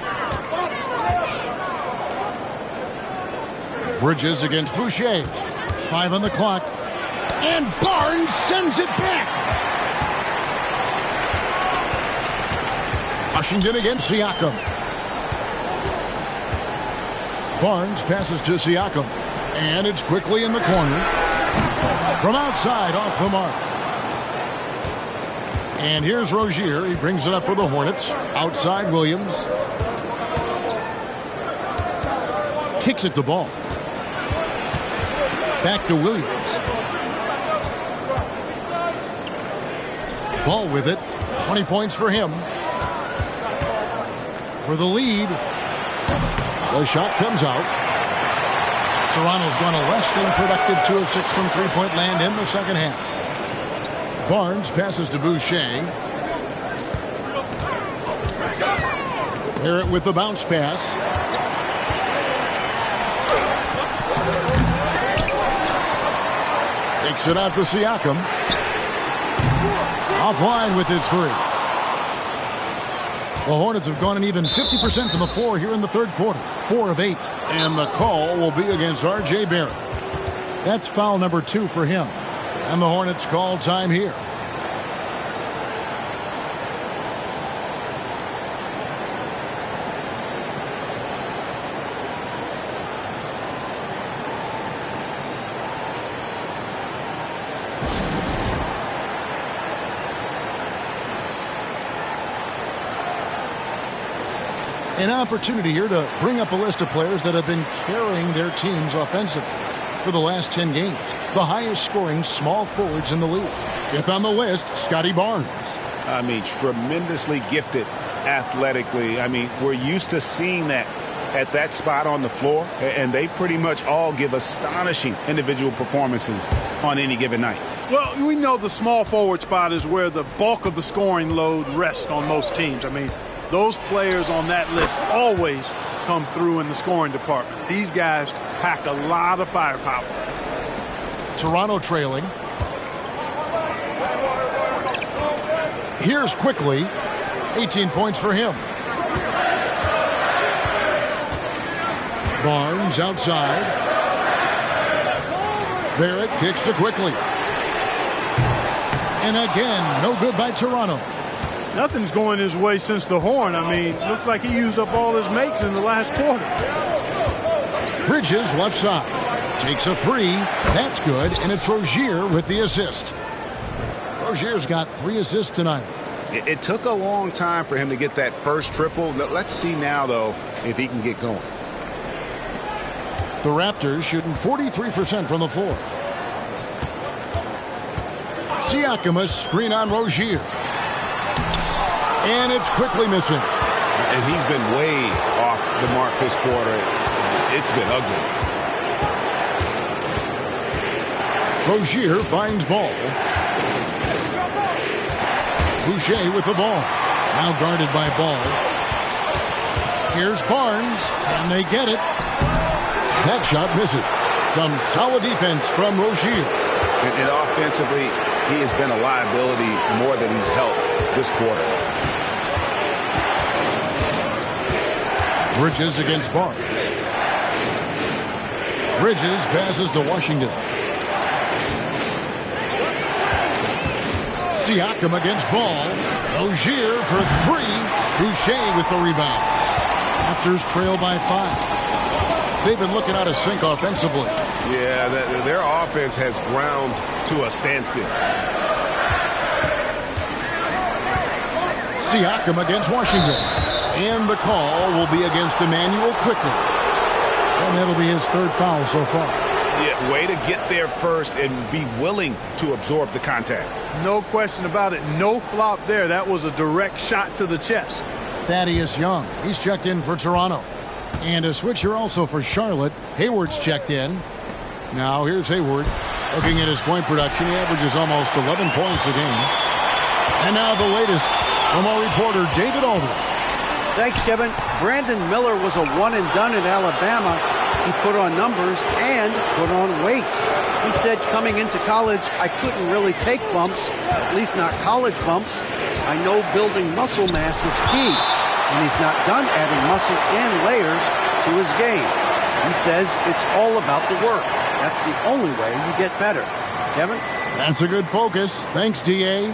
Bridges against Boucher. 5 on the clock. And Barnes sends it back. Washington against Siakam. Barnes passes to Siakam. And it's Quickly in the corner. From outside, off the mark. And here's Rozier. He brings it up for the Hornets. Outside, Williams. Kicks it to Ball. Back to Williams. Ball with it. 20 points for him. For the lead. The shot comes out. Toronto's gone a less than productive 2 of 6 from three-point land in the second half. Barnes passes to Boucher. Barrett with the bounce pass. Takes it out to Siakam. Offline with his 3. The Hornets have gone an even 50% from the floor here in the third quarter. 4 of 8. And the call will be against R.J. Barrett. That's foul number 2 for him. And the Hornets call time here. An opportunity here to bring up a list of players that have been carrying their teams offensively for the last 10 games. The highest scoring small forwards in the league. Fifth on the list, Scotty Barnes. I mean, tremendously gifted athletically. I mean, we're used to seeing that at that spot on the floor, and they pretty much all give astonishing individual performances on any given night. Well, we know the small forward spot is where the bulk of the scoring load rests on most teams. I mean, those players on that list always come through in the scoring department. These guys pack a lot of firepower. Toronto trailing. Here's Quickly. 18 points for him. Barnes outside. Barrett kicks to Quickly. And again, no good by Toronto. Nothing's going his way since the horn. I mean, looks like he used up all his makes in the last quarter. Bridges left side. Takes a 3. That's good. And it's Rozier with the assist. Rozier's got 3 assists tonight. It took a long time for him to get that first triple. Let's see now, though, if he can get going. The Raptors shooting 43% from the floor. Siakam, a screen on Rozier. And it's Quickly missing. And he's been way off the mark this quarter. It's been ugly. Rozier finds Ball. Boucher with the ball. Now guarded by Ball. Here's Barnes, and they get it. That shot misses. Some solid defense from Rozier. And offensively, he has been a liability more than he's helped this quarter. Bridges against Barnes. Bridges passes to Washington. Siakam against Ball. Rozier for three. Boucher with the rebound. Raptors trail by 5. They've been looking out of sync offensively. Yeah, their offense has ground to a standstill. Siakam against Washington. And the call will be against Emmanuel quickly. And that'll be his 3rd foul so far. Yeah, way to get there first and be willing to absorb the contact. No question about it. No flop there. That was a direct shot to the chest. Thaddeus Young, he's checked in for Toronto. And a switcher also for Charlotte. Hayward's checked in. Now here's Hayward. Looking at his point production, he averages almost 11 points a game. And now the latest from our reporter, David Aldridge. Thanks, Kevin. Brandon Miller was a one-and-done in Alabama. He put on numbers and put on weight. He said coming into college, I couldn't really take bumps, at least not college bumps. I know building muscle mass is key, and he's not done adding muscle and layers to his game. He says it's all about the work. That's the only way you get better. Kevin? That's a good focus. Thanks, D.A.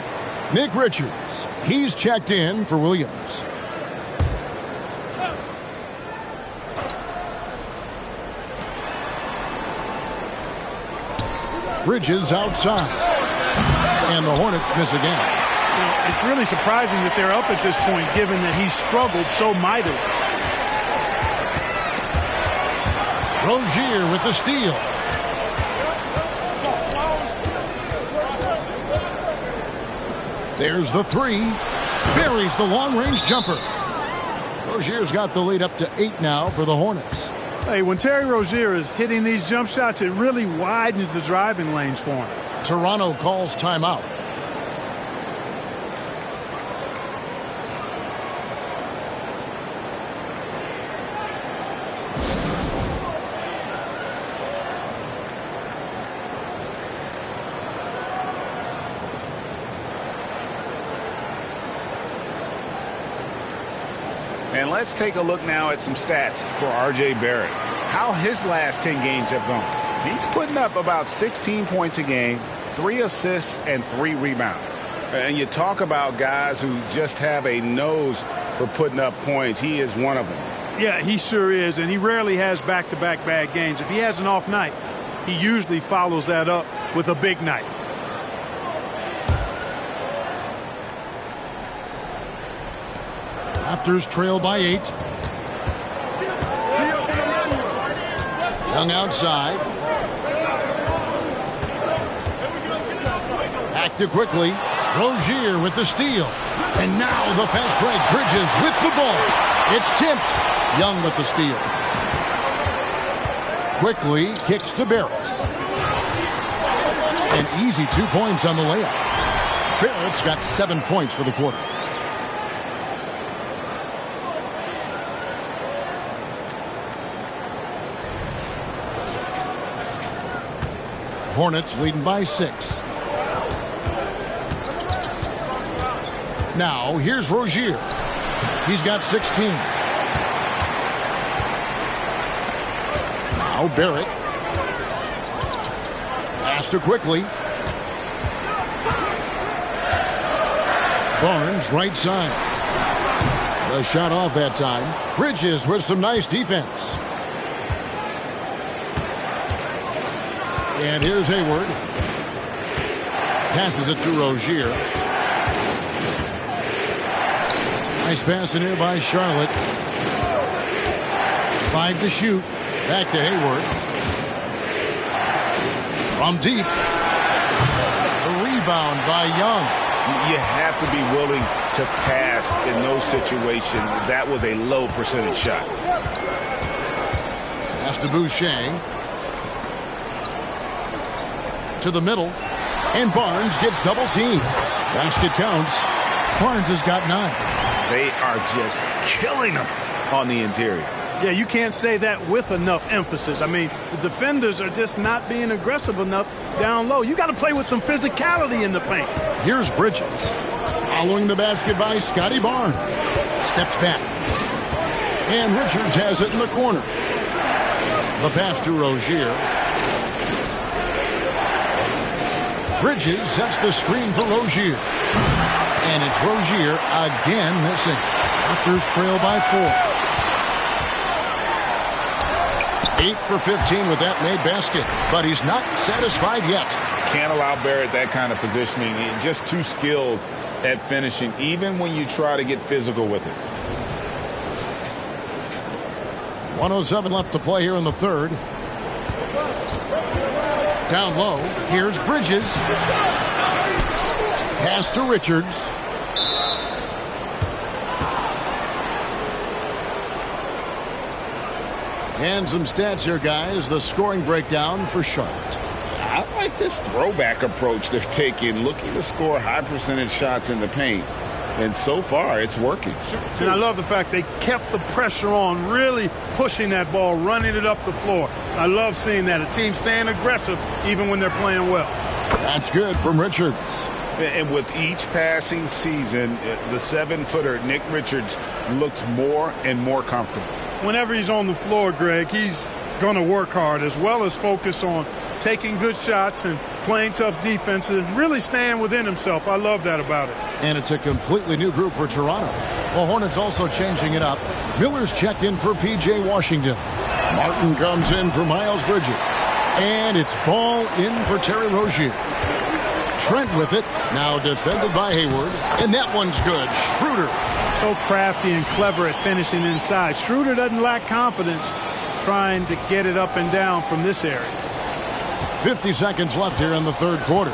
Nick Richards, he's checked in for Williams. Bridges outside. And the Hornets miss again. It's really surprising that they're up at this point, given that he struggled so mightily. Rozier with the steal. There's the three. Buries the long-range jumper. Rozier's got the lead up to 8 now for the Hornets. Hey, when Terry Rozier is hitting these jump shots, it really widens the driving lanes for him. Toronto calls timeout. And let's take a look now at some stats for R.J. Barrett. How his last 10 games have gone. He's putting up about 16 points a game, 3 assists, and 3 rebounds. And you talk about guys who just have a nose for putting up points. He is one of them. Yeah, he sure is, and he rarely has back-to-back bad games. If he has an off night, he usually follows that up with a big night. Raptors trail by 8. Young outside. Active quickly. Rozier with the steal. And now the fast break. Bridges with the ball. It's tipped. Young with the steal. Quickly kicks to Barrett. An easy 2 points on the layup. Barrett's got 7 points for the quarter. Hornets leading by 6. Now here's Rozier. He's got 16. Now Barrett. Pass to quickly. Barnes right side. The shot off that time. Bridges with some nice defense. And here's Hayward. Passes it to Rozier. Nice pass in here by Charlotte. 5 to shoot. Back to Hayward. From deep. The rebound by Young. You have to be willing to pass in those situations. That was a low percentage shot. Pass to Boucher. To the middle, and Barnes gets double teamed. Basket counts. Barnes has got 9. They are just killing him on the interior. Yeah, you can't say that with enough emphasis. I mean, the defenders are just not being aggressive enough down low. You got to play with some physicality in the paint. Here's Bridges. Following the basket by Scotty Barnes. Steps back. And Richards has it in the corner. The pass to Rozier. Bridges sets the screen for Rozier. And it's Rozier again missing. Raptors trail by 4. 8 for 15 with that made basket, but he's not satisfied yet. Can't allow Barrett that kind of positioning. He's just too skilled at finishing, even when you try to get physical with it. 1:07 left to play here in the third. Down low, here's Bridges. Pass to Richards. And some stats here, guys. The scoring breakdown for Charlotte. I like this throwback approach they're taking, looking to score high percentage shots in the paint. And so far, it's working. And I love the fact they kept the pressure on, really pushing that ball, running it up the floor. I love seeing that. A team staying aggressive even when they're playing well. That's good from Richards. And with each passing season, the 7-footer, Nick Richards, looks more and more comfortable. Whenever he's on the floor, Greg, he's going to work hard as well as focus on taking good shots and playing tough defense and really staying within himself. I love that about it. And it's a completely new group for Toronto. The Hornets also changing it up. Miller's checked in for P.J. Washington. Martin comes in for Miles Bridges. And it's ball in for Terry Rozier. Trent with it, now defended by Hayward. And that one's good. Schroeder. So crafty and clever at finishing inside. Schroeder doesn't lack confidence trying to get it up and down from this area. 50 seconds left here in the third quarter.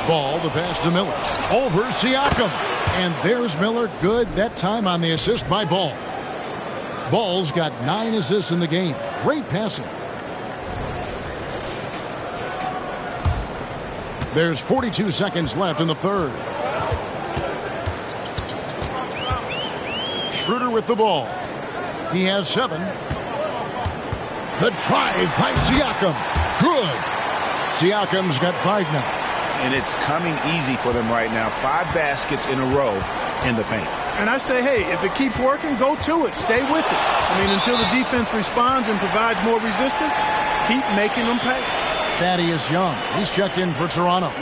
Ball, the pass to Miller. Over Siakam. And there's Miller. Good that time on the assist by Ball. Ball's got 9 assists in the game. Great passing. There's 42 seconds left in the third. Schroeder with the ball. He has 7. The drive by Siakam. Good. Siakam's got 5 now. And it's coming easy for them right now. 5 baskets in a row in the paint. And I say, hey, if it keeps working, go to it. Stay with it. I mean, until the defense responds and provides more resistance, keep making them pay. Thaddeus Young. He's checked in for Toronto.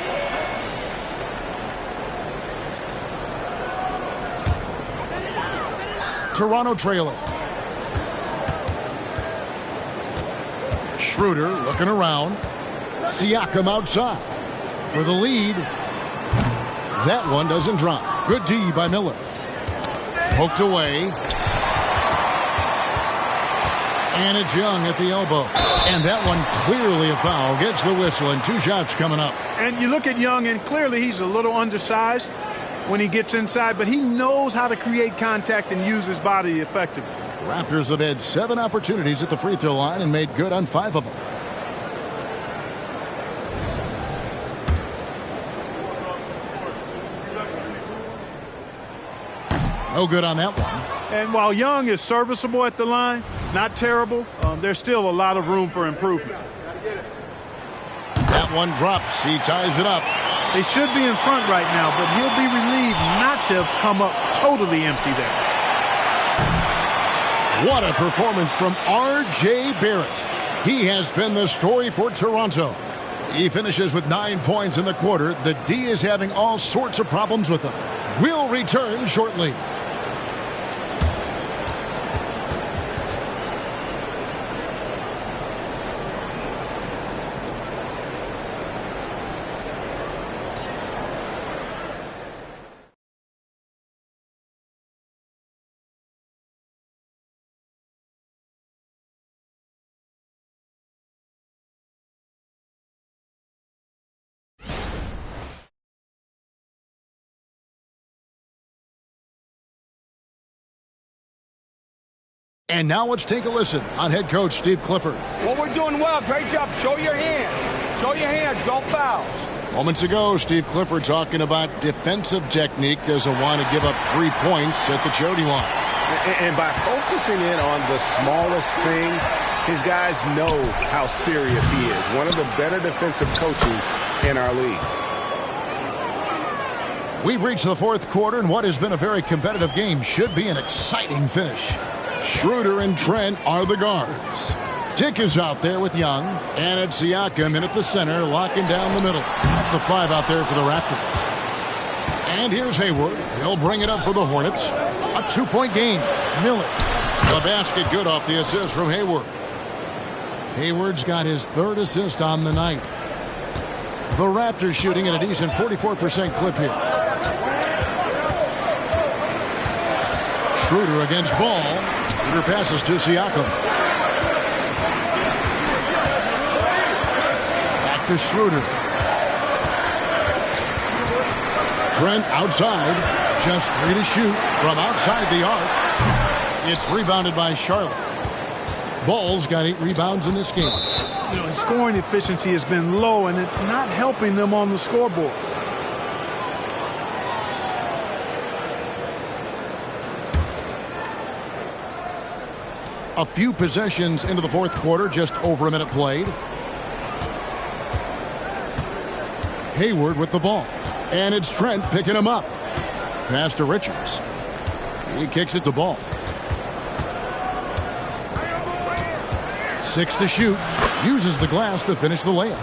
Toronto trailing. Schroeder looking around. Siakam outside for the lead. That one doesn't drop. Good D by Miller. Poked away. And it's Young at the elbow. And that one clearly a foul. Gets the whistle and 2 shots coming up. And you look at Young and clearly he's a little undersized when he gets inside, but he knows how to create contact and use his body effectively. The Raptors have had 7 opportunities at the free throw line and made good on 5 of them. No good on that one. And while Young is serviceable at the line, not terrible, there's still a lot of room for improvement. That one drops. He ties it up. They should be in front right now, but he'll be relieved not to have come up totally empty there. What a performance from R.J. Barrett. He has been the story for Toronto. He finishes with 9 points in the quarter. The D is having all sorts of problems with him. We'll return shortly. And now let's take a listen on head coach Steve Clifford. Well, we're doing well. Great job. Show your hands. Show your hands, don't foul. Moments ago, Steve Clifford talking about defensive technique. Doesn't want to give up 3 points at the charity line. And by focusing in on the smallest thing, his guys know how serious he is. One of the better defensive coaches in our league. We've reached the fourth quarter, and what has been a very competitive game should be an exciting finish. Schroeder and Trent are the guards. Dick is out there with Young, and it's Siakam in at the center, locking down the middle. That's the 5 out there for the Raptors. And here's Hayward. He'll bring it up for the Hornets. A 2-point game. Miller. The basket good off the assist from Hayward. Hayward's got his 3rd assist on the night. The Raptors shooting at a decent 44% clip here. Schroeder against Ball. Schroeder passes to Siakam. Back to Schroeder. Trent outside. Just 3 to shoot from outside the arc. It's rebounded by Charlotte. Ball's got 8 rebounds in this game. You know, his scoring efficiency has been low, and it's not helping them on the scoreboard. A few possessions into the fourth quarter, just over a minute played. Hayward with the ball. And it's Trent picking him up. Pass to Richards. He kicks it to Ball. 6 to shoot. Uses the glass to finish the layup.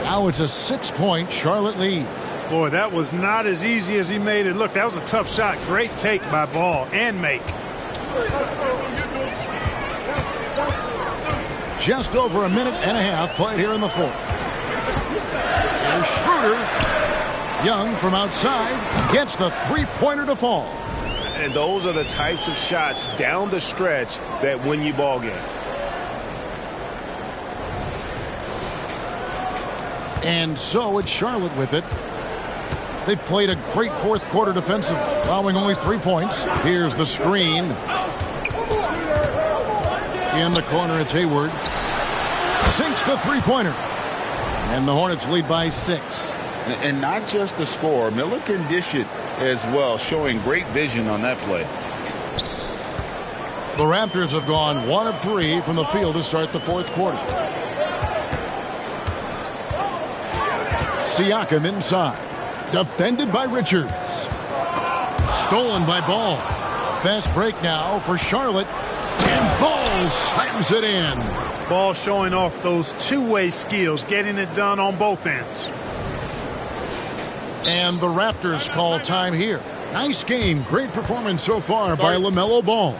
Now it's a 6-point Charlotte lead. Boy, that was not as easy as he made it look. That was a tough shot. Great take by Ball and make. Just over a minute and a half played here in the fourth. Here's Schroeder. Young from outside gets the 3-pointer to fall. And those are the types of shots down the stretch that win you ball games. And so it's Charlotte with it. They've played a great fourth quarter defensively, allowing only 3 points. Here's the screen. In the corner, it's Hayward. Sinks the 3-pointer. And the Hornets lead by 6. And not just the score. Miller can dish it as well, showing great vision on that play. The Raptors have gone 1 of 3 from the field to start the fourth quarter. Siakam inside. Defended by Richards. Stolen by Ball. Fast break now for Charlotte. And Ball slams it in. Ball showing off those two-way skills, getting it done on both ends. And the Raptors call time here. Nice game. Great performance so far by LaMelo Ball.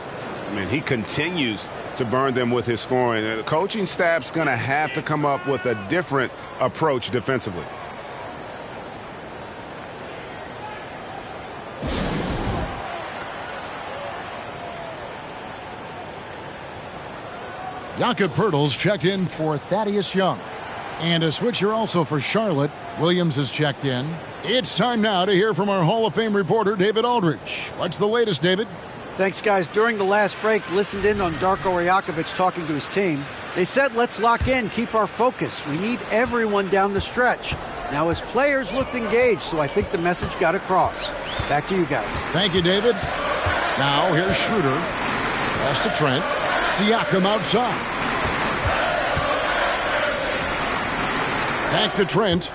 I mean, he continues to burn them with his scoring. The coaching staff's going to have to come up with a different approach defensively. Jakob Poeltl's checked in for Thaddeus Young. And a switcher also for Charlotte. Williams is checked in. It's time now to hear from our Hall of Fame reporter, David Aldridge. What's the latest, David? Thanks, guys. During the last break, listened in on Darko Rajakovic talking to his team. They said, let's lock in, keep our focus. We need everyone down the stretch. Now, his players looked engaged, so I think the message got across. Back to you guys. Thank you, David. Now, here's Schroeder. Pass to Trent. Siakam outside. Back to Trent.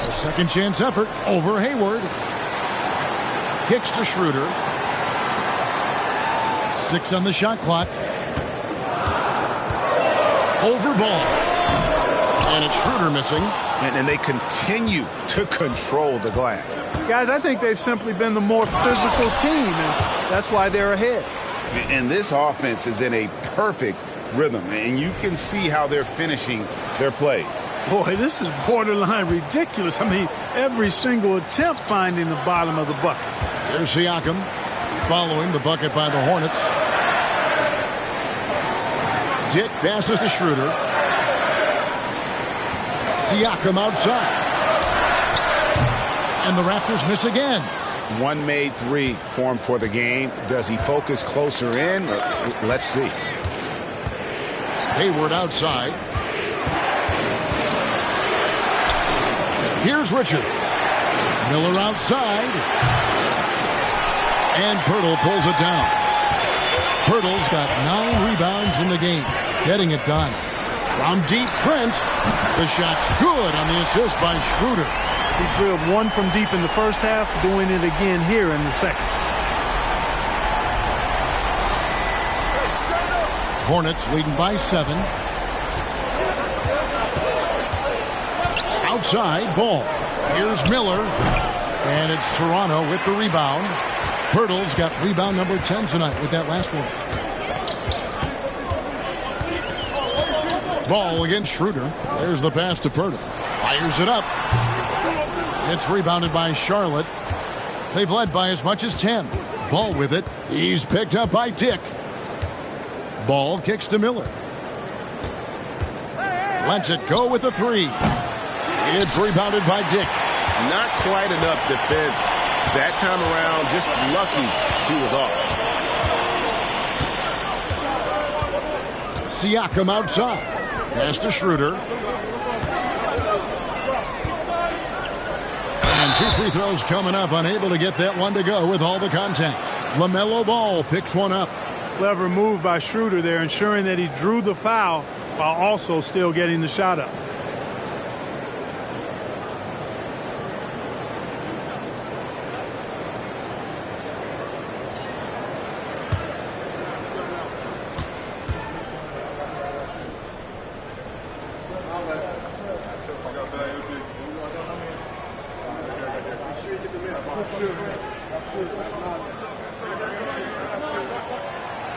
A second chance effort over Hayward. Kicks to Schroeder. 6 on the shot clock. Over Ball. And it's Schroeder missing. And they continue to control the glass. Guys, I think they've simply been the more physical team, and that's why they're ahead. And this offense is in a perfect rhythm, and you can see how they're finishing their plays. Boy, this is borderline ridiculous. I mean, every single attempt finding the bottom of the bucket. Here's Siakam following the bucket by the Hornets. Dick passes to Schroeder. Siakam outside. And the Raptors miss again. One made 3 formed for the game. Does he focus closer in? Let's see. Hayward outside. Here's Richards. Miller outside. And Pirtle pulls it down. Pirtle's got 9 rebounds in the game. Getting it done. From deep, Trent. The shot's good on the assist by Schroeder. He drilled 1 from deep in the first half, doing it again here in the second. Hornets leading by 7. Outside, Ball. Here's Miller. And it's Toronto with the rebound. Pirtle's got rebound number 10 tonight with that last one. Ball against Schroeder. There's the pass to Pirtle. Fires it up. It's rebounded by Charlotte. They've led by as much as 10. Ball with it. He's picked up by Dick. Ball kicks to Miller. Lets it go with the 3. It's rebounded by Dick. Not quite enough defense that time around. Just lucky he was off. Siakam outside. Pass to Schroeder. And 2 free throws coming up. Unable to get that one to go with all the contact. LaMelo Ball picks one up. Clever move by Schroeder there, ensuring that he drew the foul while also still getting the shot up.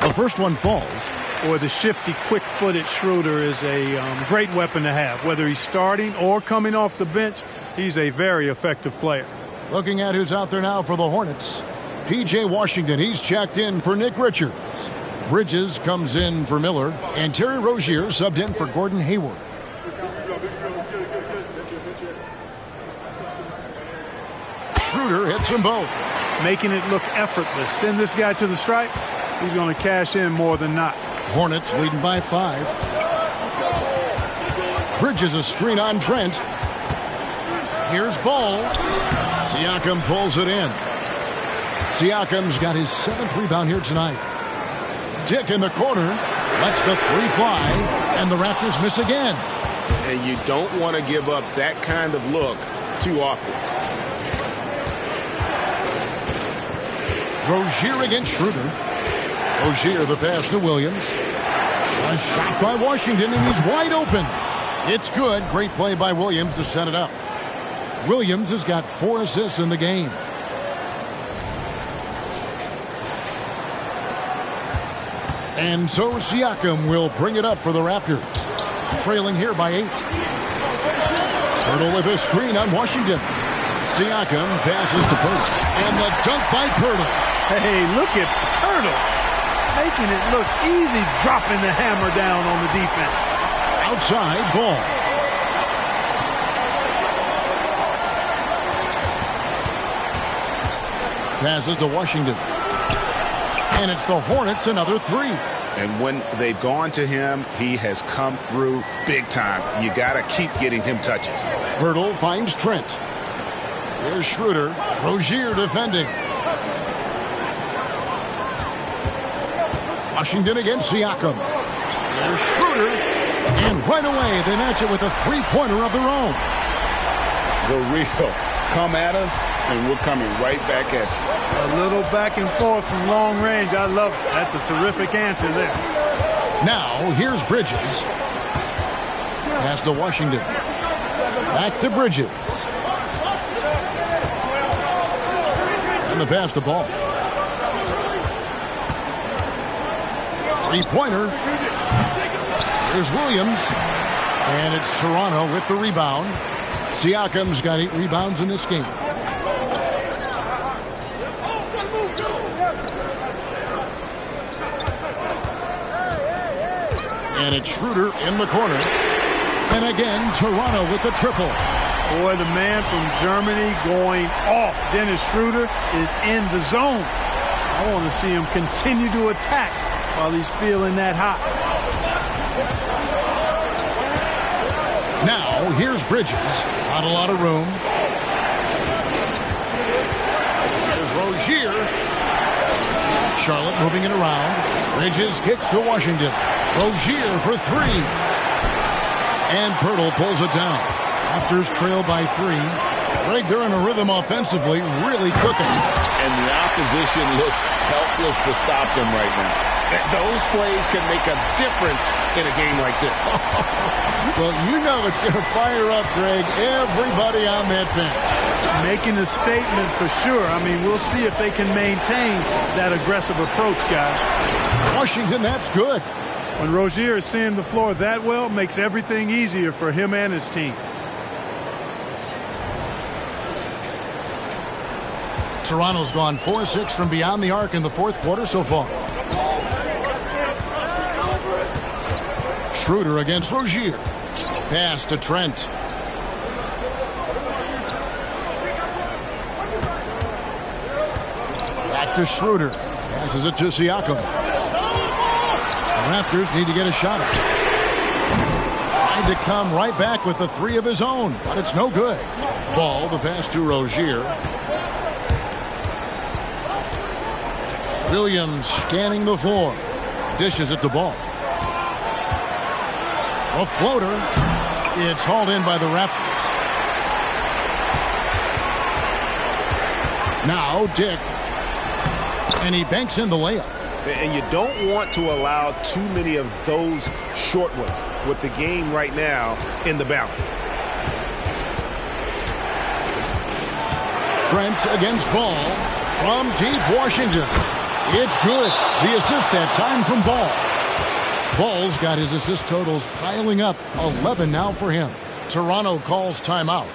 The first one falls. Or the shifty, quick-footed Schroeder is a great weapon to have. Whether he's starting or coming off the bench, he's a very effective player. Looking at who's out there now for the Hornets. P.J. Washington, he's checked in for Nick Richards. Bridges comes in for Miller. And Terry Rozier subbed in for Gordon Hayward. Schroeder hits them both. Making it look effortless. Send this guy to the stripe. He's going to cash in more than not. Hornets leading by 5. Bridges a screen on Trent. Here's Ball. Siakam pulls it in. Siakam's got his 7th rebound here tonight. Dick in the corner. Lets the 3 fly. And the Raptors miss again. And you don't want to give up that kind of look too often. Rozier against Schroeder. Rozier the pass to Williams. A shot by Washington, and he's wide open. It's good. Great play by Williams to set it up. Williams has got 4 assists in the game. And so Siakam will bring it up for the Raptors. Trailing here by 8. Pirtle with a screen on Washington. Siakam passes to Pirtle. And the dunk by Pirtle. Hey, look at Pirtle. Making it look easy, dropping the hammer down on the defense. Outside, Ball. Passes to Washington. And it's the Hornets, another 3. And when they've gone to him, he has come through big time. You got to keep getting him touches. Pirtle finds Trent. Here's Schroeder. Rozier defending. Washington against Siakam. There's Schroeder. And right away, they match it with a 3-pointer of their own. The real come at us, and we're coming right back at you. A little back and forth from long range. I love it. That's a terrific answer there. Now, here's Bridges. Pass to Washington. Back to Bridges. And the pass to Ball. 3-pointer. Here's Williams. And it's Toronto with the rebound. Siakam's got 8 rebounds in this game. And it's Schroeder in the corner. And again, Toronto with the triple. Boy, the man from Germany going off. Dennis Schroeder is in the zone. I want to see him continue to attack while he's feeling that hot. Now, here's Bridges. Not a lot of room. Here's Rozier. Charlotte moving it around. Bridges kicks to Washington. Rozier for three. And Pirtle pulls it down. Raptors trail by 3. Greg, they're in a rhythm offensively, really cooking. And the opposition looks helpless to stop them right now. Those plays can make a difference in a game like this. Well, you know it's going to fire up, Greg, everybody on that bench. Making a statement for sure. I mean, we'll see if they can maintain that aggressive approach, guys. Washington, that's good. When Rozier is seeing the floor that well, makes everything easier for him and his team. Toronto's gone 4-6 from beyond the arc in the fourth quarter so far. Schroeder against Rozier. Pass to Trent. Back to Schroeder. Passes it to Siakam. The Raptors need to get a shot. Tried to come right back with the 3 of his own, but it's no good. Ball, the pass to Rozier. Williams scanning the floor. Dishes it to Ball. A floater. It's hauled in by the Raptors. Now Dick. And he banks in the layup. And you don't want to allow too many of those short ones with the game right now in the balance. Trent against Ball from deep Washington. It's good. The assist that time from Ball. Ball's got his assist totals piling up. 11 now for him. Toronto calls timeout.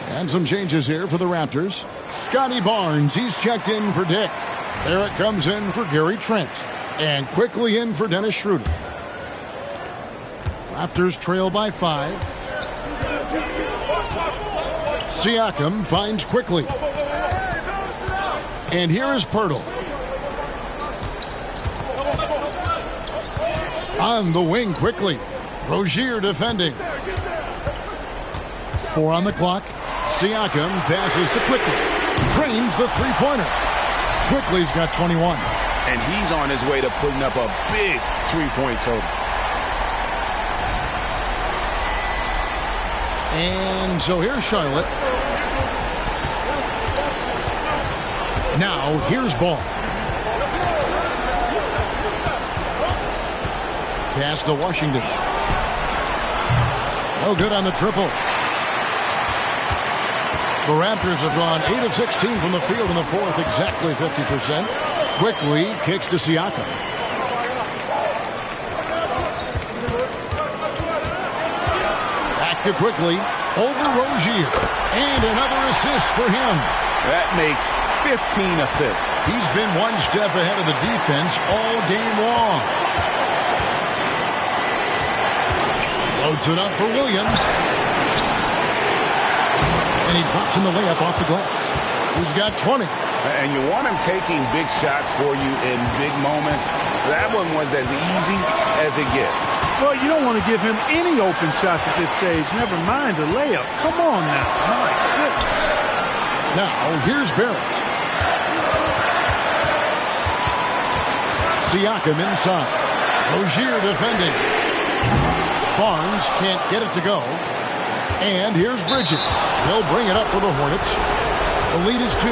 And some changes here for the Raptors. Scotty Barnes, he's checked in for Dick. Barrett comes in for Gary Trent. And quickly in for Dennis Schroeder. Raptors trail by 5. Siakam finds quickly. And here is Pirtle. On the wing quickly. Rozier defending. 4 on the clock. Siakam passes to Quickly. Drains the three-pointer. Quickly's got 21. And he's on his way to putting up a big three-point total. And so here's Charlotte. Now here's Ball. Pass to Washington. No good on the triple. The Raptors have gone 8 of 16 from the field in the fourth, exactly 50%. Quickly kicks to Siakam. Back to Quickly. Over Rozier. And another assist for him. That makes 15 assists. He's been one step ahead of the defense all game long. Loads it up for Williams. And he drops in the layup off the glass. He's got 20. And you want him taking big shots for you in big moments. That one was as easy as it gets. Well, you don't want to give him any open shots at this stage. Never mind a layup. Come on now. My goodness. Now, here's Barrett. Siakam inside. Rozier defending. Barnes can't get it to go. And here's Bridges. They'll bring it up for the Hornets. The lead is 2.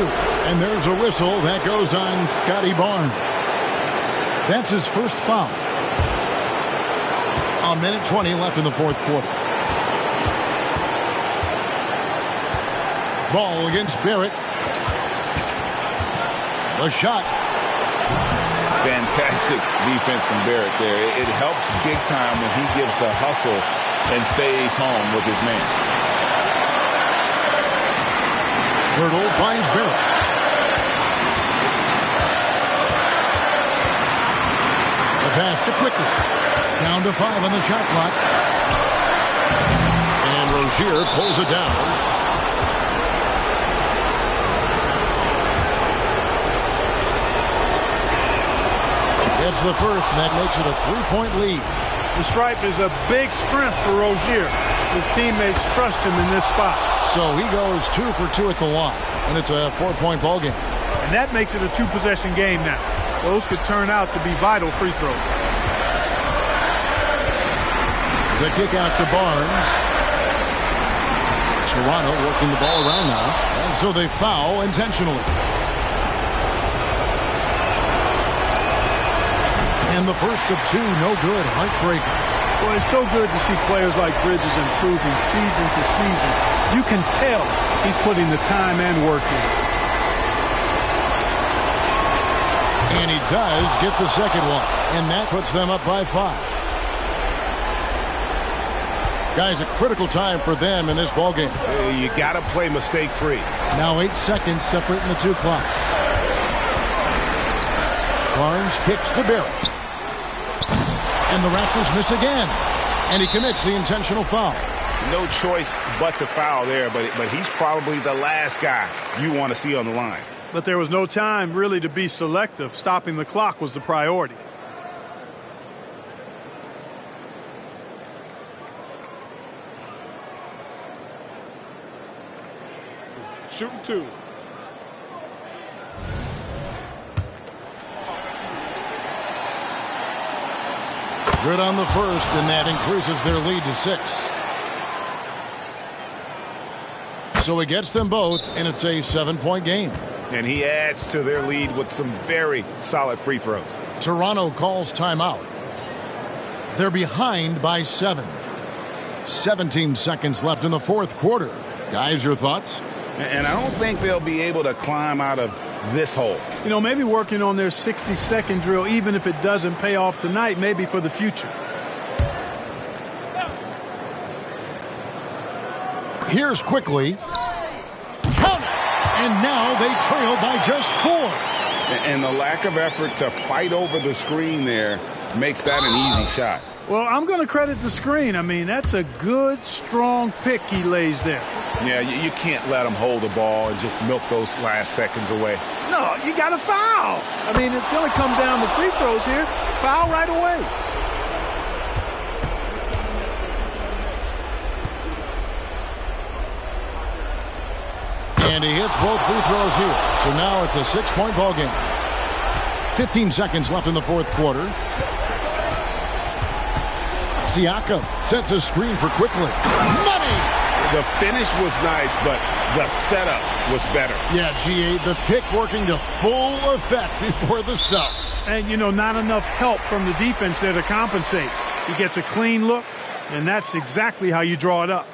And there's a whistle that goes on Scotty Barnes. That's his first foul. A minute 20 left in the fourth quarter. Ball against Barrett. The shot. Fantastic defense from Barrett there. It helps big time when he gives the hustle and stays home with his man. Pirtle finds Barrett. The pass to Quickly. Down to 5 on the shot clock. And Rozier pulls it down. It's the first, and that makes it a 3-point lead. The stripe is a big strength for Rozier. His teammates trust him in this spot. So he goes 2 for 2 at the line, and it's a 4-point ball game. And that makes it a 2-possession game now. Those could turn out to be vital free throws. The kick out to Barnes. Toronto working the ball around now, and so they foul intentionally. And the first of 2, no good, heartbreaker. Well, it's so good to see players like Bridges improving season to season. You can tell he's putting the time and work in. And he does get the second one, and that puts them up by 5. Guys, a critical time for them in this ballgame. You got to play mistake-free. Now 8 seconds separating the 2 clocks. Barnes kicks to Barrett. And the Raptors miss again. And he commits the intentional foul. No choice but to foul there, but he's probably the last guy you want to see on the line. But there was no time really to be selective. Stopping the clock was the priority. Shooting 2. Good on the first, and that increases their lead to 6. So he gets them both, and it's a 7-point game. And he adds to their lead with some very solid free throws. Toronto calls timeout. They're behind by 7. 17 seconds left in the fourth quarter. Guys, your thoughts? And I don't think they'll be able to climb out of this hole. You know, maybe working on their 60-second drill, even if it doesn't pay off tonight, maybe for the future. Here's quickly. Count it! And now they trail by just 4. And the lack of effort to fight over the screen there makes that an easy shot. Well, I'm going to credit the screen. I mean, that's a good, strong pick he lays there. Yeah, you can't let him hold the ball and just milk those last seconds away. No, you got to foul. I mean, it's going to come down to free throws here. Foul right away. And he hits both free throws here. So now it's a 6-point ball game. 15 seconds left in the fourth quarter. Siakam sets a screen for quickly. Money! The finish was nice, but the setup was better. Yeah, G.A., the pick working to full effect before the stuff. And, you know, not enough help from the defense there to compensate. He gets a clean look, and that's exactly how you draw it up.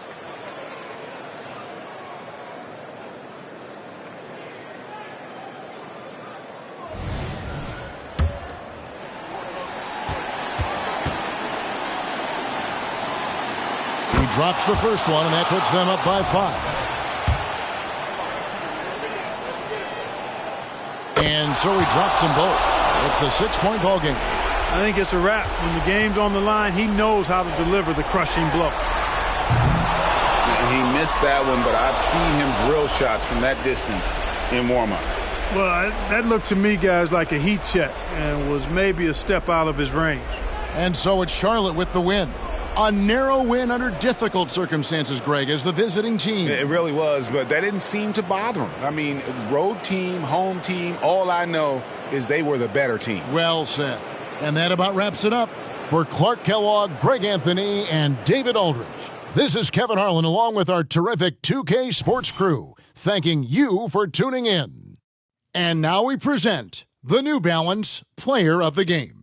Drops the first one, and that puts them up by 5. And so he drops them both. It's a 6-point ball game. I think it's a wrap. When the game's on the line, he knows how to deliver the crushing blow. He missed that one, but I've seen him drill shots from that distance in warm-ups. Well, that looked to me, guys, like a heat check and was maybe a step out of his range. And so it's Charlotte with the win. A narrow win under difficult circumstances, Greg, as the visiting team. It really was, but that didn't seem to bother him. I mean, road team, home team, all I know is they were the better team. Well said. And that about wraps it up. For Clark Kellogg, Greg Anthony, and David Aldridge, this is Kevin Harlan along with our terrific 2K Sports crew, thanking you for tuning in. And now we present the New Balance Player of the Game.